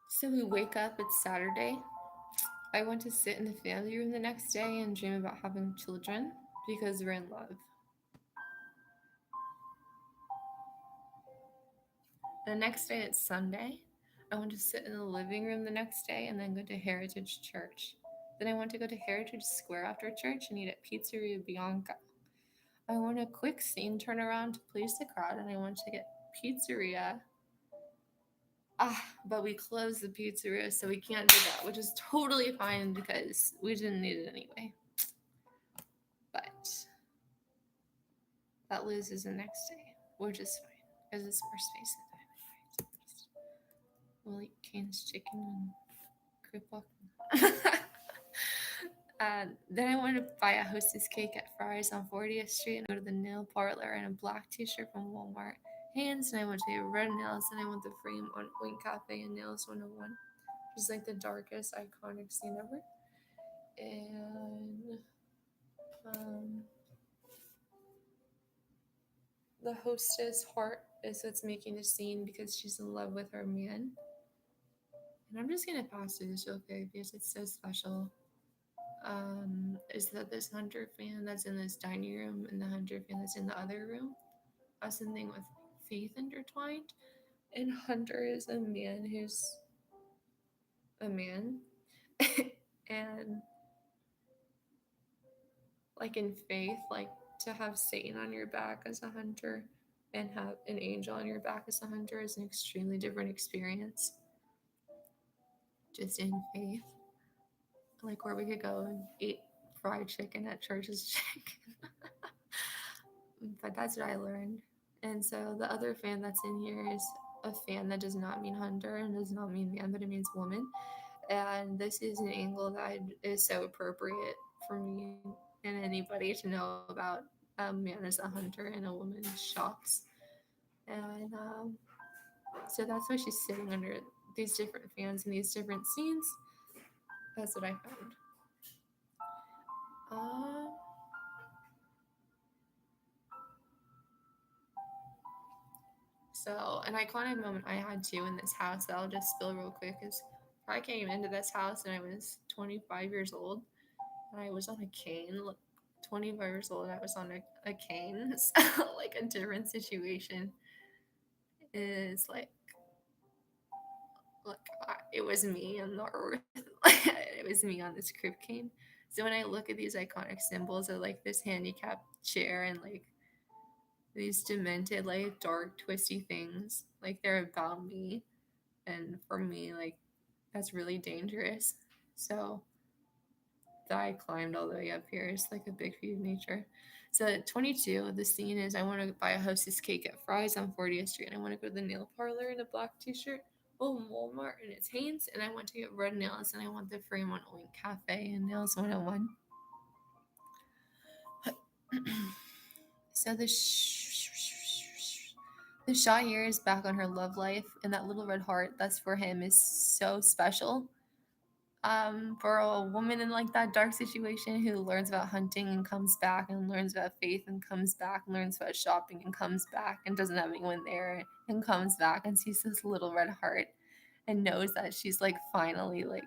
S1: So we wake up, it's Saturday. I want to sit in the family room the next day and dream about having children because we're in love. The next day, it's Sunday. I want to sit in the living room the next day and then go to Heritage Church. Then I want to go to Heritage Square after church and eat at Pizzeria Bianca. I want a quick scene turnaround to please the crowd, and I want to get pizzeria. But we closed the pizzeria, so we can't do that, which is totally fine because we didn't need it anyway. But that loses the next day, which is fine because it's more space and time. We'll eat Cane's chicken and crip walk. Then I want to buy a Hostess cake at Fry's on 40th Street and go to the nail parlor and a black t-shirt from Walmart. Hands, and I want to get red nails, and I want the frame on Wink Cafe and Nails 101, which is like the darkest iconic scene ever. And the hostess heart is what's making the scene because she's in love with her man. And I'm just gonna pass through this real quick because it's so special. Is that this Hunter fan that's in this dining room and the Hunter fan that's in the other room has something with faith intertwined. And Hunter is a man who's a man. And like in faith, like to have Satan on your back as a hunter and have an angel on your back as a hunter is an extremely different experience. Just in faith, like where we could go and eat fried chicken at church's chicken. But that's what I learned. And so the other fan that's in here is a fan that does not mean hunter and does not mean man, but it means woman. And this is an angle that is so appropriate for me and anybody to know about a man as a hunter and a woman shops. And so that's why she's sitting under these different fans in these different scenes. That's what I found. Uh, so, an iconic moment I had too in this house that I'll just spill real quick is I came into this house and I was 25 years old and I was on a cane. Like, 25 years old, I was on a cane. So, like, a different situation is like it was me on the earth. It was me on this crib cane. So, when I look at these iconic symbols of like this handicapped chair and like these demented, like dark, twisty things, like they're about me. And for me, like, that's really dangerous. So, that I climbed all the way up here is like a big feat of nature. So at 22, the scene is I want to buy a Hostess cake at Fry's on 40th Street, and I want to go to the nail parlor in a black t-shirt. Oh, Walmart, and it's Hanes, and I want to get red nails, and I want the Fremont Oink Cafe and Nails 101. So the shot here is back on her love life, and that little red heart that's for him is so special. For a woman in like that dark situation who learns about hunting and comes back and learns about faith and comes back and learns about shopping and comes back and doesn't have anyone there and comes back and sees this little red heart and knows that she's like finally like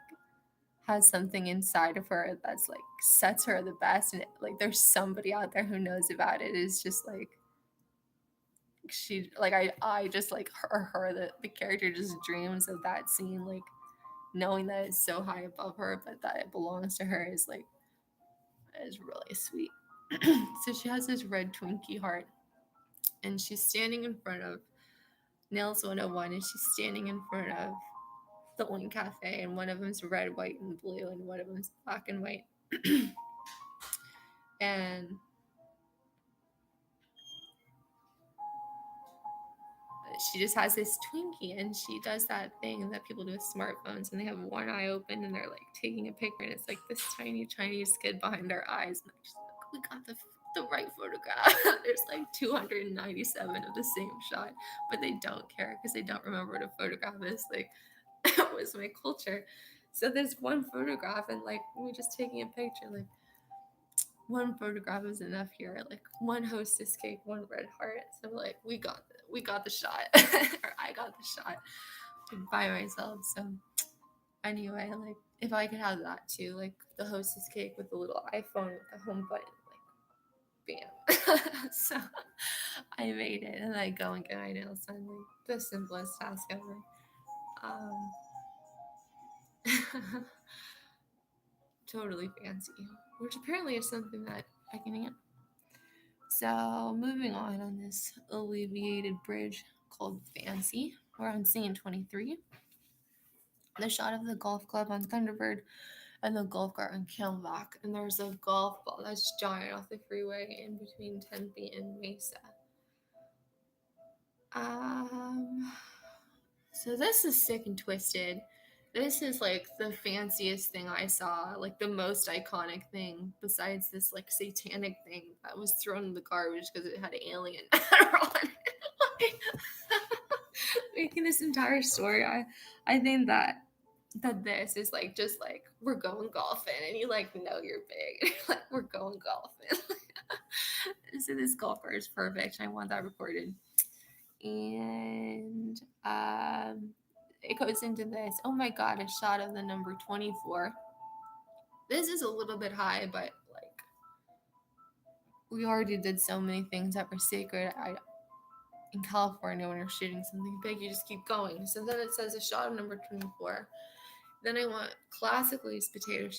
S1: has something inside of her that's like sets her the best, and like there's somebody out there who knows about it is just like she like I just like her the character just dreams of that scene, like knowing that it's so high above her but that it belongs to her is really sweet. So she has this red Twinkie heart and she's standing in front of Nails 101 and she's standing in front of the Oink Cafe, and one of them's red, white, and blue, and one of them's black and white. And she just has this Twinkie, and she does that thing that people do with smartphones, and they have one eye open, and they're like taking a picture, and it's like this tiny Chinese kid behind their eyes, and they're just like, we got the right photograph. There's like 297 of the same shot, but they don't care because they don't remember what a photograph is. Like, that was my culture. So there's one photograph, and like we're just taking a picture, like one photograph is enough here. Like one Hostess cake, one red heart. So like we got the shot, or I got the shot by myself. So anyway, like if I could have that too, like the Hostess cake with the little iPhone with the home button, like bam. So I made it, and I go and get my nails done. Like the simplest task ever. Um, totally fancy, which apparently is something that I can handle. So moving on this alleviated bridge called Fancy, we're on scene 23. The shot of the golf club on Thunderbird and the golf cart on Camelback, and there's a golf ball that's giant off the freeway in between Tempe and Mesa. So this is sick and twisted. This is like the fanciest thing I saw, like the most iconic thing besides this like satanic thing that was thrown in the garbage because it had alien matter on it. Making this entire story, I think that this is like just like we're going golfing and you like know you're big. Like we're going golfing. So this golfer is perfect. I want that recorded. And it goes into this. Oh my god, a shot of the number 24. This is a little bit high, but like we already did so many things that were sacred. In California, when you're shooting something big, you just keep going. So then it says a shot of number 24. Then I want classic Lay's potato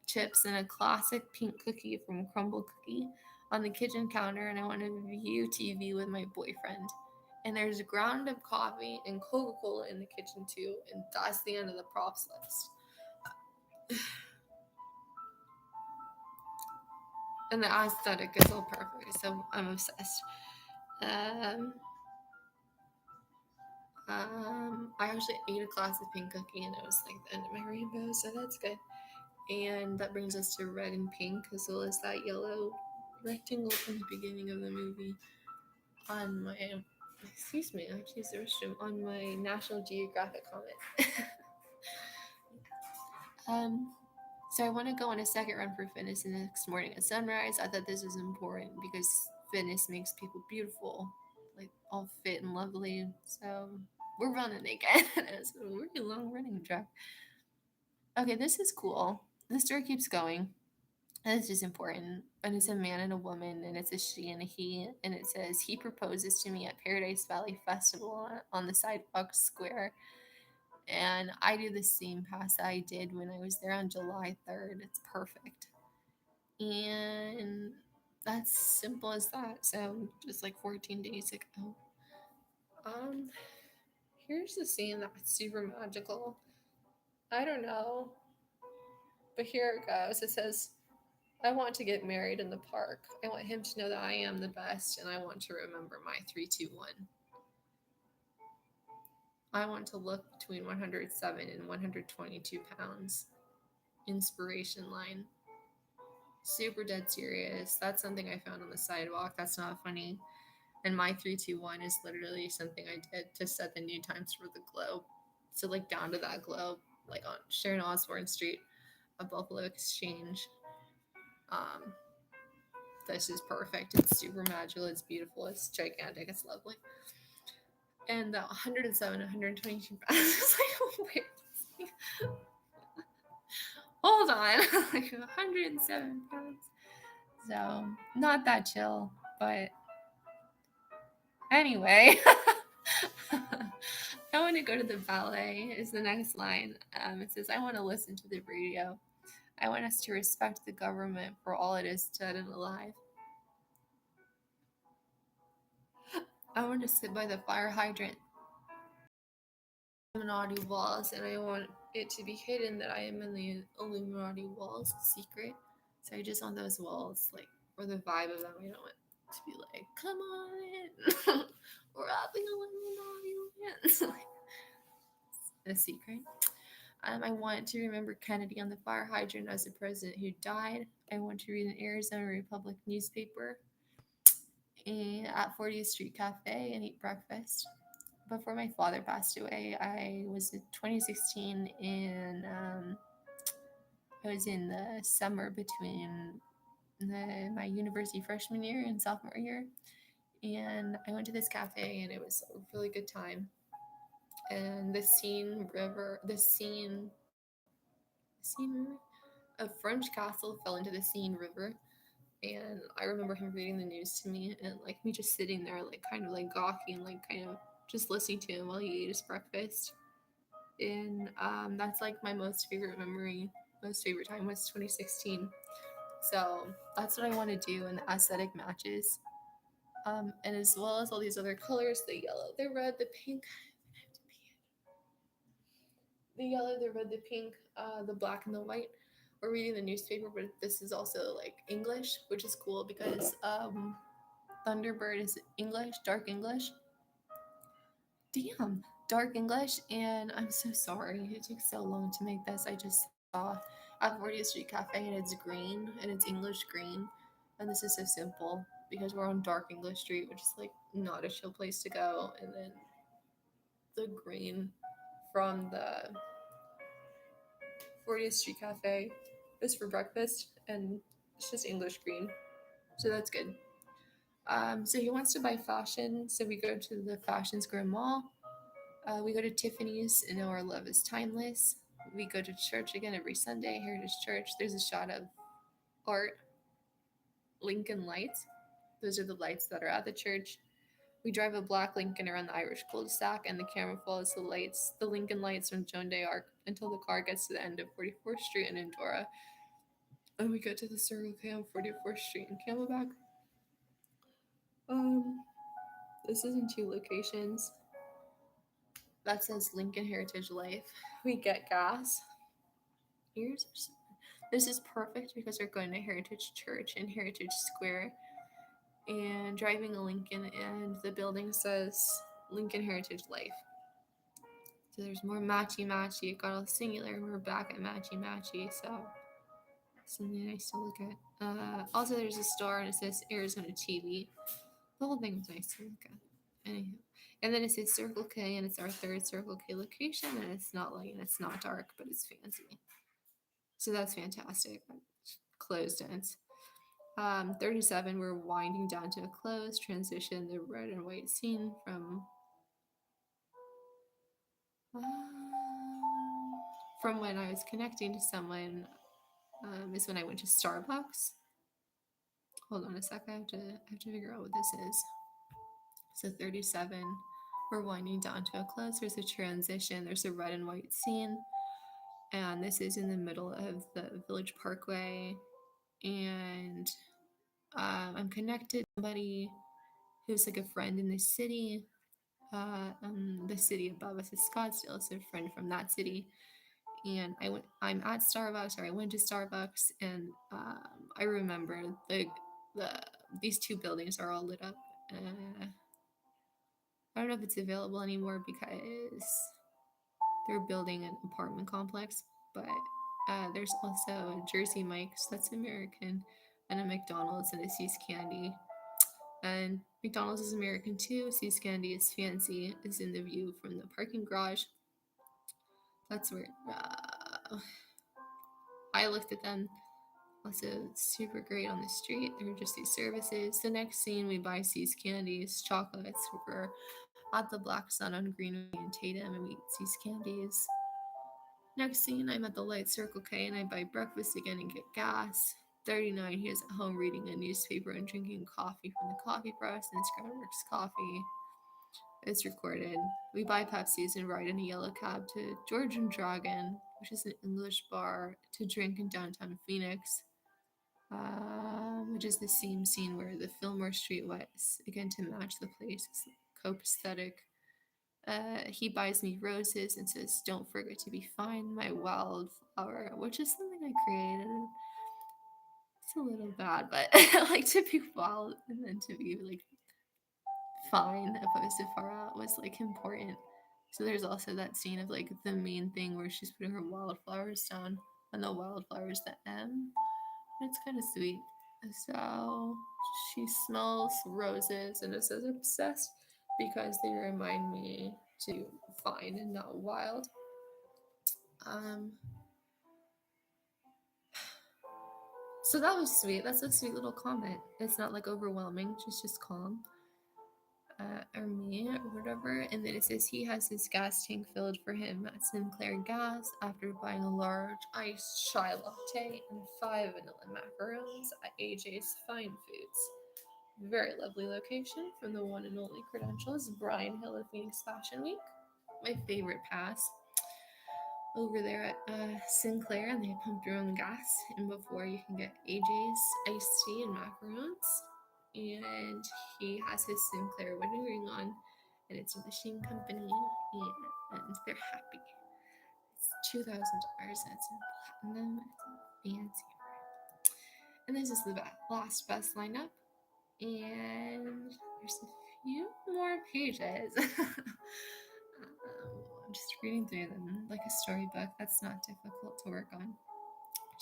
S1: chips, and a classic pink cookie from Crumble Cookie on the kitchen counter, and I want to view TV with my boyfriend. And there's ground up coffee and Coca Cola in the kitchen too, and that's the end of the props list. And the aesthetic is all perfect, so I'm obsessed. Um, I actually ate a classic pink cookie, and it was like the end of my rainbow, so that's good. And that brings us to red and pink, as well as that yellow rectangle from the beginning of the movie on my, excuse me, I have to use the restroom, on my National Geographic comment. um, so I want to go on a second run for fitness the next morning at sunrise. I thought this was important because fitness makes people beautiful, like all fit and lovely. So we're running again. It's a really long running track. Okay, this is cool. The story keeps going. It's just important. And it's a man and a woman, and it's a she and a he. And it says, he proposes to me at Paradise Valley Festival on the sidewalk square. And I do the same pass I did when I was there on July 3rd. It's perfect. And that's simple as that. So just like 14 days ago. Um, Here's the scene that's super magical. I don't know, but here it goes. It says, I want to get married in the park. I want him to know that I am the best, and I want to remember my 321. I want to look between 107 and 122 pounds. Inspiration line. Super dead serious. That's something I found on the sidewalk. That's not funny. And my 321 is literally something I did to set the new times for the globe. So, like, down to that globe, like on Sharon Osbourne Street, a Buffalo Exchange. Um, this is perfect. It's super magical. It's beautiful. It's gigantic. It's lovely. And the 107, 122 pounds is like, wait, hold on. Like 107 pounds. So, not that chill, but anyway. I want to go to the ballet, is the next line. It says, I want to listen to the radio. I want us to respect the government for all it is dead and alive. I want to sit by the fire hydrant, Illuminati walls, and I want it to be hidden that I am in the Illuminati walls, secret. So I just want those walls, like, for the vibe of them. I don't want to be like, come on in, we're at the Illuminati. It's like a secret. I want to remember Kennedy on the fire hydrant as the president who died. I want to read an Arizona Republic newspaper and at 40th Street Cafe and eat breakfast. Before my father passed away, I was in 2016 in I was in the summer between my university freshman year and sophomore year, and I went to this cafe and it was a really good time. And the Seine River, a French castle fell into the Seine River, and I remember him reading the news to me and like me just sitting there like kind of like gawking, like kind of just listening to him while he ate his breakfast. And that's like my most favorite memory. Most favorite time was 2016. So that's what I want to do, and the aesthetic matches. And as well as all these other colors, the yellow, the red, the pink, the yellow, the red, the pink, the black, and the white. We're reading the newspaper, but this is also like English, which is cool because Thunderbird is English, dark English. Damn, dark English. And I'm so sorry it took so long to make this. I just saw at 40th Street Cafe, and it's green, and it's English green. And this is so simple because we're on dark English Street, which is like not a chill place to go. And then the green from the 40th Street Cafe is for breakfast, and it's just English green. So that's good. So he wants to buy fashion, so we go to the Fashion Square Mall. We go to Tiffany's and know our love is timeless. We go to church again every Sunday, Heritage Church. There's a shot of art, Lincoln lights. Those are the lights that are at the church. We drive a black Lincoln around the Irish cul-de-sac, and the camera follows the Lincoln lights from Joan Day Arc, until the car gets to the end of 44th Street in Endora, and we get to the Circle K on 44th Street in Camelback. Um, this is in two locations. That says Lincoln Heritage Life. We get gas. Here's this is perfect because we're going to Heritage Church in Heritage Square and driving a Lincoln, and the building says Lincoln Heritage Life. So there's more matchy matchy. It got all singular, and we're back at matchy matchy. So something nice to look at. Also, there's a store and it says Arizona TV. The whole thing was nice to look at. Anyhow. And then it says Circle K, and it's our third Circle K location, and it's not light and it's not dark, but it's fancy. So that's fantastic. Closed ends. 37, we're winding down to a close. Transition the red and white scene from when I was connecting to someone. Is when I went to Starbucks. Hold on a sec. I have to figure out what this is. So 37, we're winding down to a close. There's a transition. There's a red and white scene, and this is in the middle of the Village Parkway. And I'm connected to somebody who's like a friend in the city. The city above us is Scottsdale, so a friend from that city. And I'm at Starbucks, or I went to Starbucks, and I remember the these two buildings are all lit up. I don't know if it's available anymore because they're building an apartment complex, but there's also a Jersey Mike's, that's American, and a McDonald's and a See's Candy. And McDonald's is American too. See's Candy is fancy, is in the view from the parking garage. That's where I looked at them. Also, super great on the street. There were just these services. The next scene, we buy See's Candies, chocolates. We're at the Black Sun on Greenway and Tatum, and we eat See's Candies. Next scene, I'm at the Light Circle K, and I buy breakfast again and get gas. 39, he is at home reading a newspaper and drinking coffee from the coffee press, and Scrapworks Coffee. It's recorded. We buy Pepsis and ride in a yellow cab to George and Dragon, which is an English bar, to drink in downtown Phoenix, which is the same scene where the Fillmore Street was, again to match the place. It's copacetic. He buys me roses and says, "Don't forget to be fine, my wildflower," which is something I created. It's a little bad, but I like to be wild and then to be like fine opposed to far out was like important. So there's also that scene of like the main thing where she's putting her wildflowers down, and the wildflowers the M. It's kind of sweet. So she smells roses, and it says obsessed because they remind me to fine and not wild. So that was sweet. That's a sweet little comment. It's not like overwhelming, just calm. Or me or whatever. And then it says he has his gas tank filled for him at Sinclair Gas after buying a large iced chai latte and 5 vanilla macarons at AJ's Fine Foods. Very lovely location from the one and only credentials, Brian Hill of Phoenix Fashion Week. My favorite pass. Over there at Sinclair, and they pump your own gas. And before, you can get AJ's iced tea and macarons. And he has his Sinclair wedding ring on, and it's with the Sheen Company, and they're happy. It's $2,000, and it's in platinum. It's a fancy. And this is the last bus lineup, and there's a few more pages. I'm just reading through them like a storybook. That's not difficult to work on.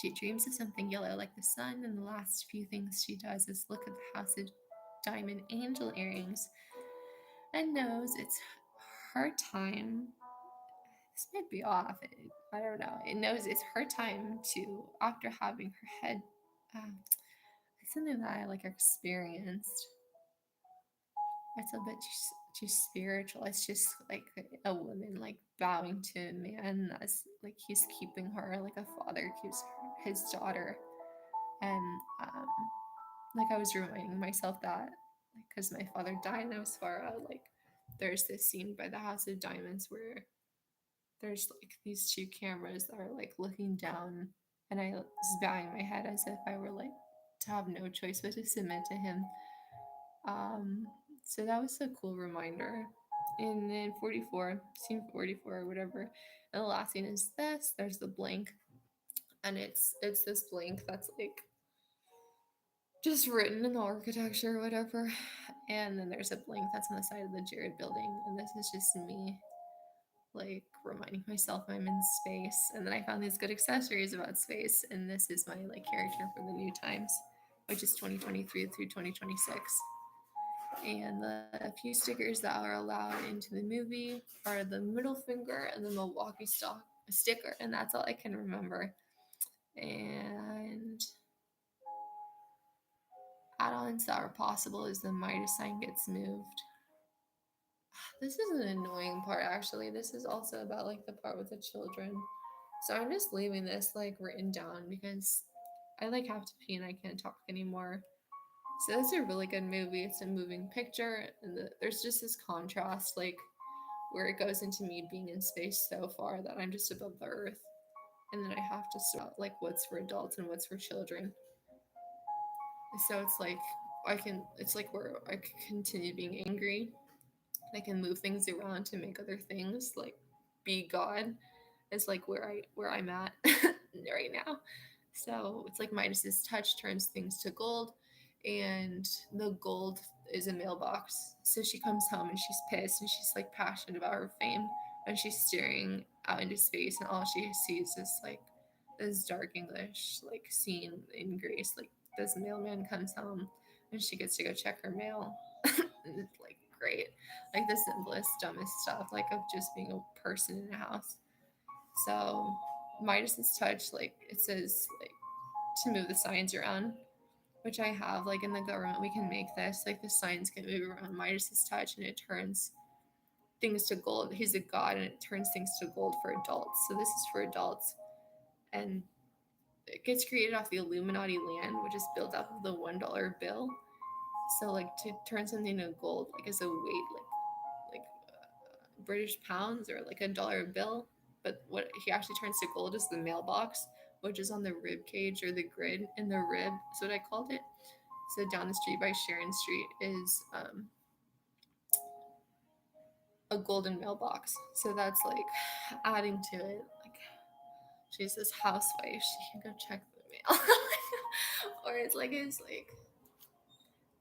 S1: She dreams of something yellow like the sun, and the last few things she does is look at the house of diamond angel earrings and knows it's her time. This might be off. I don't know. It knows it's her time to, after having her head, it's something that I like experienced. It's a bit too spiritual. It's just like a woman like bowing to a man as like he's keeping her, like a father keeps his daughter. And like I was reminding myself that like because my father died and I was far out. Like there's this scene by the House of Diamonds where there's like these two cameras that are like looking down, and I was bowing my head as if I were like to have no choice but to submit to him. Um, so that was a cool reminder. And then 44, scene 44 or whatever. And the last scene is this. There's the blank, and it's this blank that's like just written in the architecture or whatever. And then there's a blank that's on the side of the Jared building, and this is just me like reminding myself I'm in space. And then I found these good accessories about space, and this is my like character for the new times, which is 2023 through 2026. And the few stickers that are allowed into the movie are the middle finger and the Milwaukee stock sticker, and that's all I can remember. And add-ons that are possible is the Midas sign gets moved. This is an annoying part actually. This is also about like the part with the children. So I'm just leaving this like written down because I like have to pee and I can't talk anymore. So that's a really good movie. It's a moving picture, and there's just this contrast, like where it goes into me being in space so far that I'm just above the earth, and then I have to sort out like what's for adults and what's for children. So it's like it's like where I can continue being angry. I can move things around to make other things like be God. Is like where I'm at right now. So it's like Midas's touch turns things to gold, and the gold is a mailbox. So she comes home and she's pissed and she's like passionate about her fame, and she's staring out into space, and all she sees is like this dark English like scene in Greece. Like this mailman comes home and she gets to go check her mail. And it's like great, like the simplest, dumbest stuff, like of just being a person in a house. So Midas's touch, like it says, like to move the signs around, which I have. Like in the government, we can make this. Like the signs can move around Midas's touch, and it turns things to gold. He's a god, and it turns things to gold for adults. So this is for adults, and it gets created off the Illuminati land, which is built off of the $1 bill. So like to turn something to gold, like as a weight, like British pounds or like a dollar bill. But what he actually turns to gold is the mailbox, which is on the rib cage or the grid in the rib. Is what I called it. So down the street by Sharon Street is a golden mailbox. So that's like adding to it. Like she's this housewife, she can go check the mail, or it's like his like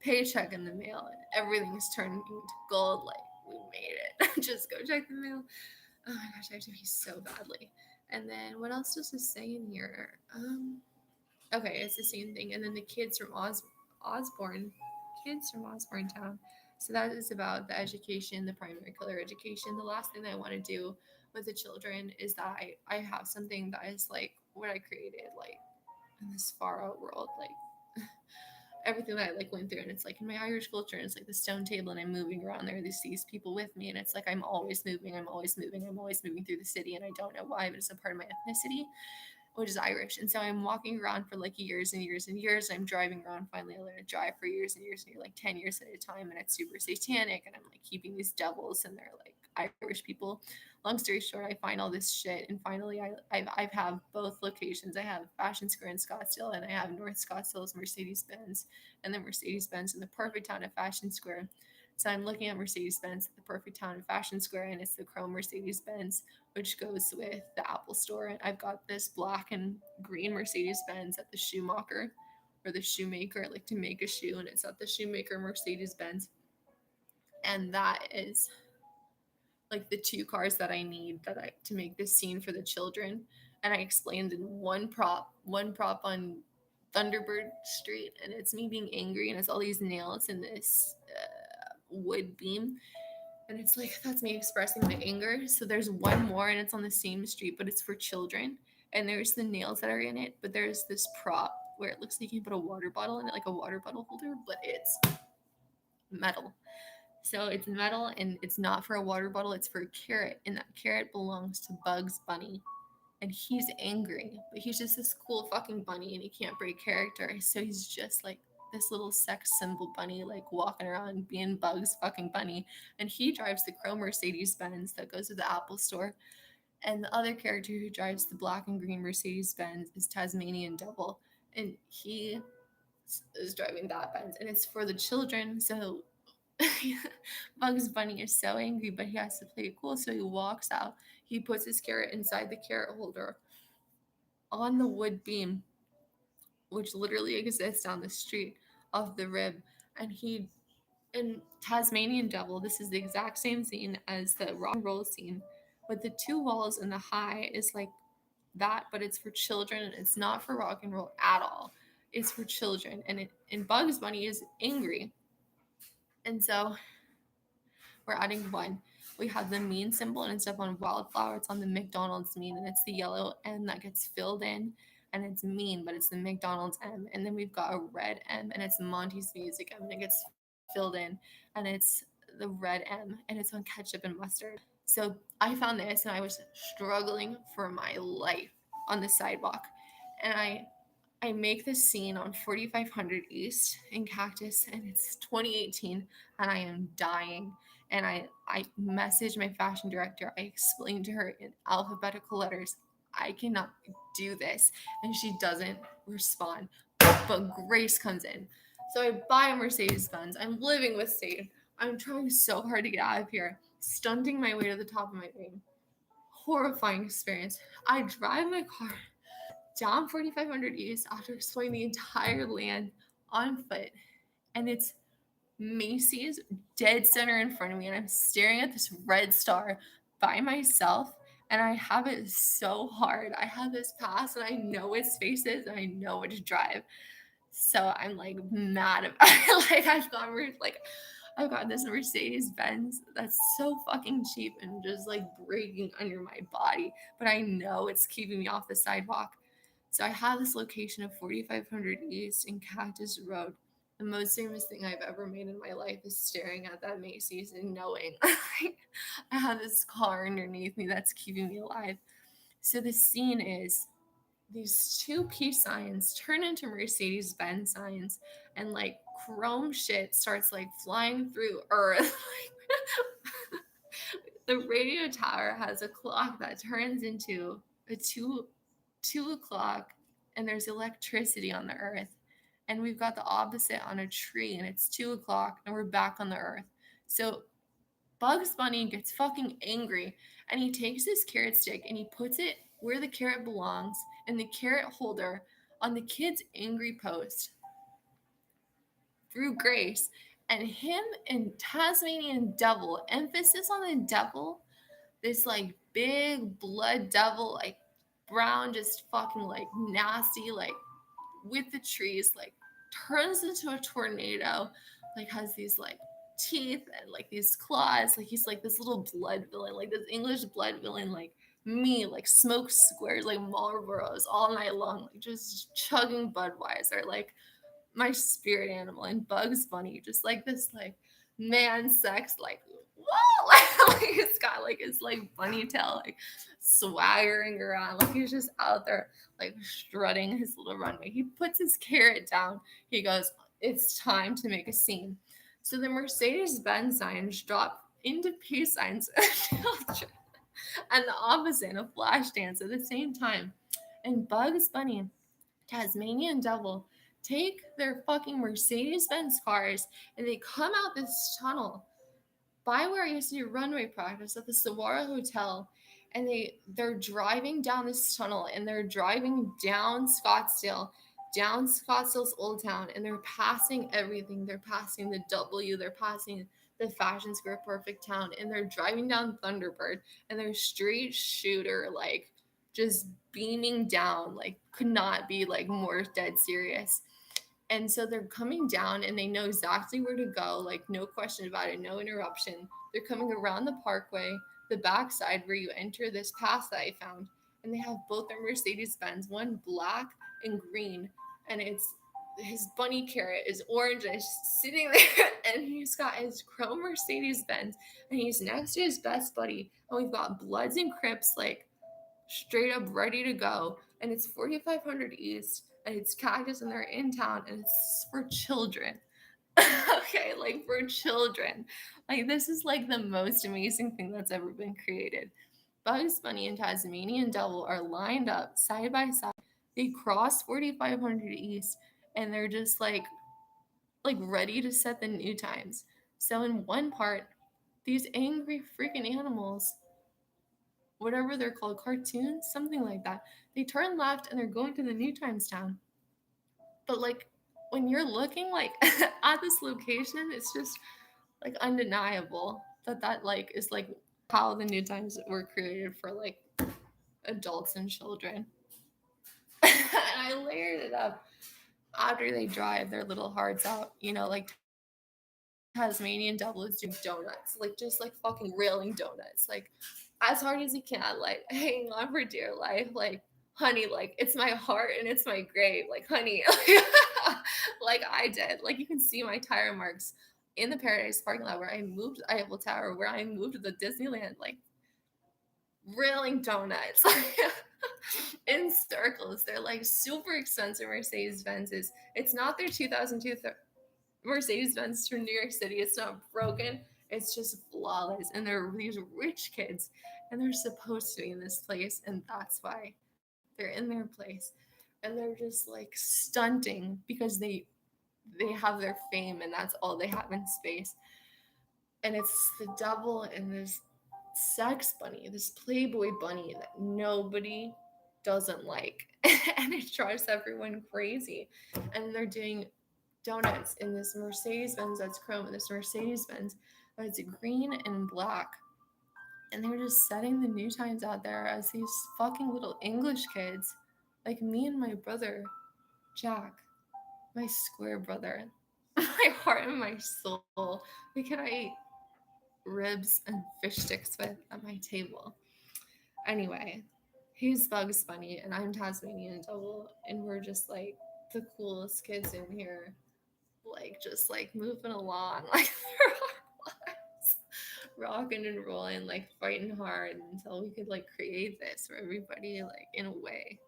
S1: paycheck in the mail, and everything's turning into gold. Like we made it. Just go check the mail. Oh my gosh, I have to pee so badly. And then what else does this say in here? Okay, it's the same thing. And then the kids from Osborne, kids from Osborne Town. So that is about the education, the primary color education. The last thing that I want to do with the children is that I have something that is like what I created, like in this far out world, like everything that I like went through, and it's like in my Irish culture, and it's like the stone table, and I'm moving around there. There's these people with me, and it's like I'm always moving, I'm always moving, I'm always moving through the city, and I don't know why, but it's a part of my ethnicity, which is Irish. And so I'm walking around for like years and years and years. I'm driving around. Finally, I learned to drive for years and years and years, like 10 years at a time, and it's super satanic. And I'm like keeping these devils, and they're like Irish people. Long story short, I find all this shit, and finally, I have both locations. I have Fashion Square in Scottsdale, and I have North Scottsdale's Mercedes Benz, and then Mercedes Benz in the perfect town of Fashion Square. So I'm looking at Mercedes Benz at the perfect town of Fashion Square, and it's the chrome Mercedes Benz, which goes with the Apple store. And I've got this black and green Mercedes Benz at the Shoemaker or the shoemaker. I like to make a shoe, and it's at the shoemaker Mercedes Benz. And that is like the two cars that I need that I to make this scene for the children. And I explained in one prop on Thunderbird Street, and it's me being angry, and it's all these nails in this wood beam, and it's like that's me expressing my anger. So there's one more, and it's on the same street, but it's for children, and there's the nails that are in it, but there's this prop where it looks like you can put a water bottle in it, like a water bottle holder, but it's metal. So it's metal, and it's not for a water bottle, it's for a carrot, and that carrot belongs to Bugs Bunny. And he's angry, but he's just this cool fucking bunny, and he can't break character, so he's just like this little sex symbol bunny, like walking around being Bugs fucking Bunny. And he drives the chrome Mercedes Benz that goes to the Apple store. And the other character who drives the black and green Mercedes Benz is Tasmanian Devil. And he is driving that Benz. And it's for the children. So Bugs Bunny is so angry, but he has to play it cool. So he walks out. He puts his carrot inside the carrot holder on the wood beam, which literally exists down the street of the rib. And he in Tasmanian Devil, this is the exact same scene as the rock and roll scene, but the two walls and the high is like that, but it's for children. It's not for rock and roll at all. It's for children, and Bugs Bunny is angry, and so we're adding one. We have the mean symbol, and instead of on wildflower, it's on the McDonald's mean, and it's the yellow M that gets filled in, and it's mean, but it's the McDonald's M. And then we've got a red M, and it's Monty's Music M, and it gets filled in, and it's the red M, and it's on ketchup and mustard. So I found this, and I was struggling for my life on the sidewalk, and I make this scene on 4500 East in Cactus, and it's 2018, and I am dying. And I message my fashion director. I explain to her in alphabetical letters, I cannot do this. And she doesn't respond. But Grace comes in. So I buy a Mercedes Benz. I'm living with Satan. I'm trying so hard to get out of here, stunting my way to the top of my game. Horrifying experience. I drive my car down 4500 East after exploring the entire land on foot, and it's Macy's dead center in front of me, and I'm staring at this red star by myself, and I have it so hard. I have this pass, and I know its faces, and I know what to drive. So I'm like mad about it. I've got this Mercedes Benz that's so fucking cheap and just like breaking under my body, but I know it's keeping me off the sidewalk. So I have this location of 4500 East in Cactus Road. The most famous thing I've ever made in my life is staring at that Macy's and knowing I have this car underneath me that's keeping me alive. So the scene is these two peace signs turn into Mercedes Benz signs, and like chrome shit starts like flying through Earth. The radio tower has a clock that turns into a 2 o'clock, and there's electricity on the earth. And we've got the opposite on a tree, and it's 2 o'clock, and we're back on the earth. So Bugs Bunny gets fucking angry, and he takes his carrot stick and he puts it where the carrot belongs in the carrot holder on the kid's angry post through Grace. And him and Tasmanian Devil, emphasis on the devil, this like big blood devil, like brown, just fucking like nasty, like with the trees, like turns into a tornado, like has these like teeth and like these claws, like he's like this little blood villain, like this English blood villain, like me, like smoke squares, like Marlboros all night long, like just chugging Budweiser, like my spirit animal. And Bugs Bunny, just like this like man sex, like whoa, like he's got like his like bunny tail, like swaggering around, like he's just out there like strutting his little runway. He puts his carrot down. He goes, "It's time to make a scene." So the Mercedes Benz signs drop into peace signs and the opposite, a flash dance at the same time. And Bugs Bunny, Tasmanian Devil, take their fucking Mercedes Benz cars, and they come out this tunnel by where I used to do runway practice at the Saguaro Hotel, and they're driving down this tunnel, and they're driving down Scottsdale's Old Town, and they're passing everything. They're passing the W, they're passing the Fashion Square Perfect Town, and they're driving down Thunderbird, and they're straight shooter, like just beaming down, like could not be like more dead serious. And so they're coming down, and they know exactly where to go, like no question about it, no interruption. They're coming around the parkway, the backside where you enter this path that I found. And they have both their Mercedes Benz, one black and green, and it's his bunny carrot is orange and it's sitting there, and he's got his chrome Mercedes Benz, and he's next to his best buddy, and we've got Bloods and Crips like straight up ready to go, and it's 4500 East. and it's cactus, and they're in town, and it's for children. Okay, like for children. Like this is like the most amazing thing that's ever been created. Bugs Bunny and Tasmanian Devil are lined up side by side. They cross 4500 East, and they're just like ready to set the new times. So in one part, these angry freaking animals, whatever they're called, cartoons, something like that, they turn left and they're going to the new times town. But like when you're looking like at this location, it's just like undeniable that that like is like how the new times were created for like adults and children. And I layered it up after they drive their little hearts out, you know, like Tasmanian Devil is doing donuts, like just like fucking railing donuts, like as hard as he can, like hanging on for dear life, like honey, like it's my heart and it's my grave, like honey, like I did. Like you can see my tire marks in the Paradise parking lot where I moved Eiffel Tower, where I moved to the Disneyland, like railing donuts in circles. They're like super expensive Mercedes Benzes. It's not their 2002 Mercedes Benz from New York City. It's not broken. It's just flawless. And they're these rich kids, and they're supposed to be in this place, and that's why they're in their place. And they're just like stunting because they have their fame, and that's all they have in space. And it's the devil and this sex bunny, this playboy bunny that nobody doesn't like. And it drives everyone crazy. And they're doing donuts in this Mercedes Benz that's chrome, and this Mercedes Benz that's green and black. And they're just setting the new times out there as these fucking little English kids, like me and my brother, Jack, my square brother, my heart and my soul. We could I eat ribs and fish sticks with at my table. Anyway, he's Bugs Bunny and I'm Tasmanian Devil, and we're just like the coolest kids in here, like just like moving along, like through our lives, rocking and rolling, like fighting hard until we could like create this for everybody, like in a way,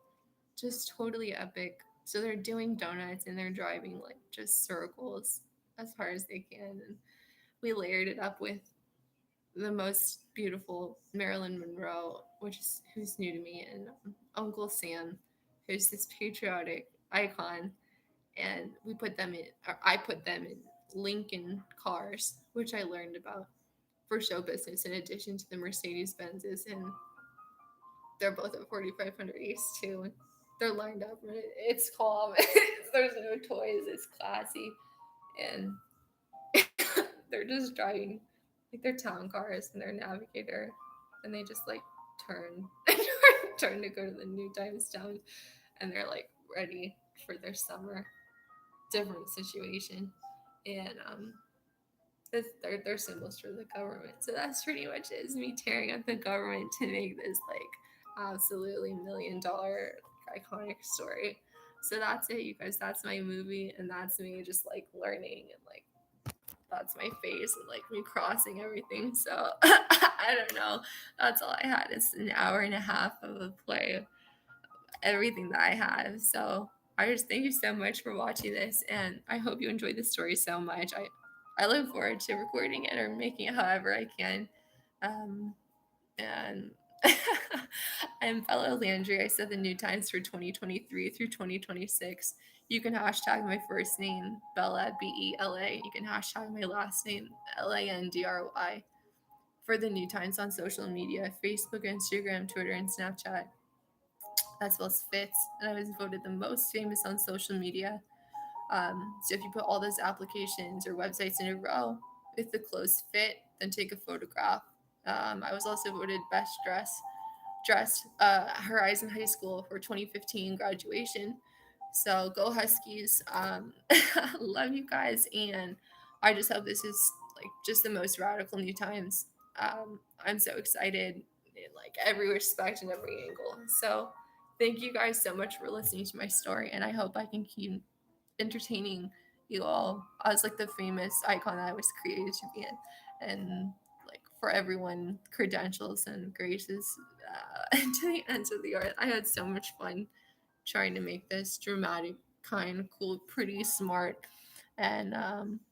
S1: just totally epic. So they're doing donuts and they're driving like just circles as hard as they can, and we layered it up with the most beautiful Marilyn Monroe, which is who's new to me, and Uncle Sam, who's this patriotic icon. And we put them in, or I put them in Lincoln cars, which I learned about for show business in addition to the Mercedes Benzes, and they're both at 4500 East too. They're lined up, and it's calm. There's no toys. It's classy, and they're just driving like their town cars and their navigator, and they just like turn and turn to go to the new times town, and they're like ready for their summer different situation. And they're symbols for the government. So that's pretty much it, is me tearing up the government to make this like absolutely $1 million iconic story. So that's it, you guys. That's my movie, and that's me just like learning, and like that's my face and like me crossing everything. So I don't know. That's all I had. It's an hour and a half of a play, everything that I have. So I just thank you so much for watching this, and I hope you enjoyed the story so much. I look forward to recording it or making it however I can. And I'm Bela Landry. I set the new times for 2023 through 2026. You can hashtag my first name, Bella, Bela. You can hashtag my last name, Landry, for the new times on social media: Facebook, Instagram, Twitter, and Snapchat. That spells fits. And I was voted the most famous on social media. So if you put all those applications or websites in a row with the close fit, then take a photograph. I was also voted best dressed Horizon High School for 2015 graduation. So go Huskies. Love you guys, and I just hope this is like just the most radical new times. I'm so excited in like every respect and every angle. So thank you guys so much for listening to my story, and I hope I can keep entertaining you all as like the famous icon that I was created to be in, and like for everyone, credentials and graces to the ends of the earth. I had so much fun trying to make this dramatic, kind, cool, pretty, smart, and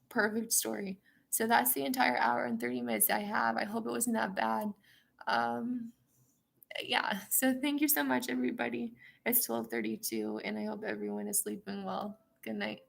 S1: perfect story. So that's the entire hour and 30 minutes I have. I hope it wasn't that bad. Um, yeah. So thank you so much, everybody. It's 12:32, and I hope everyone is sleeping well. Good night.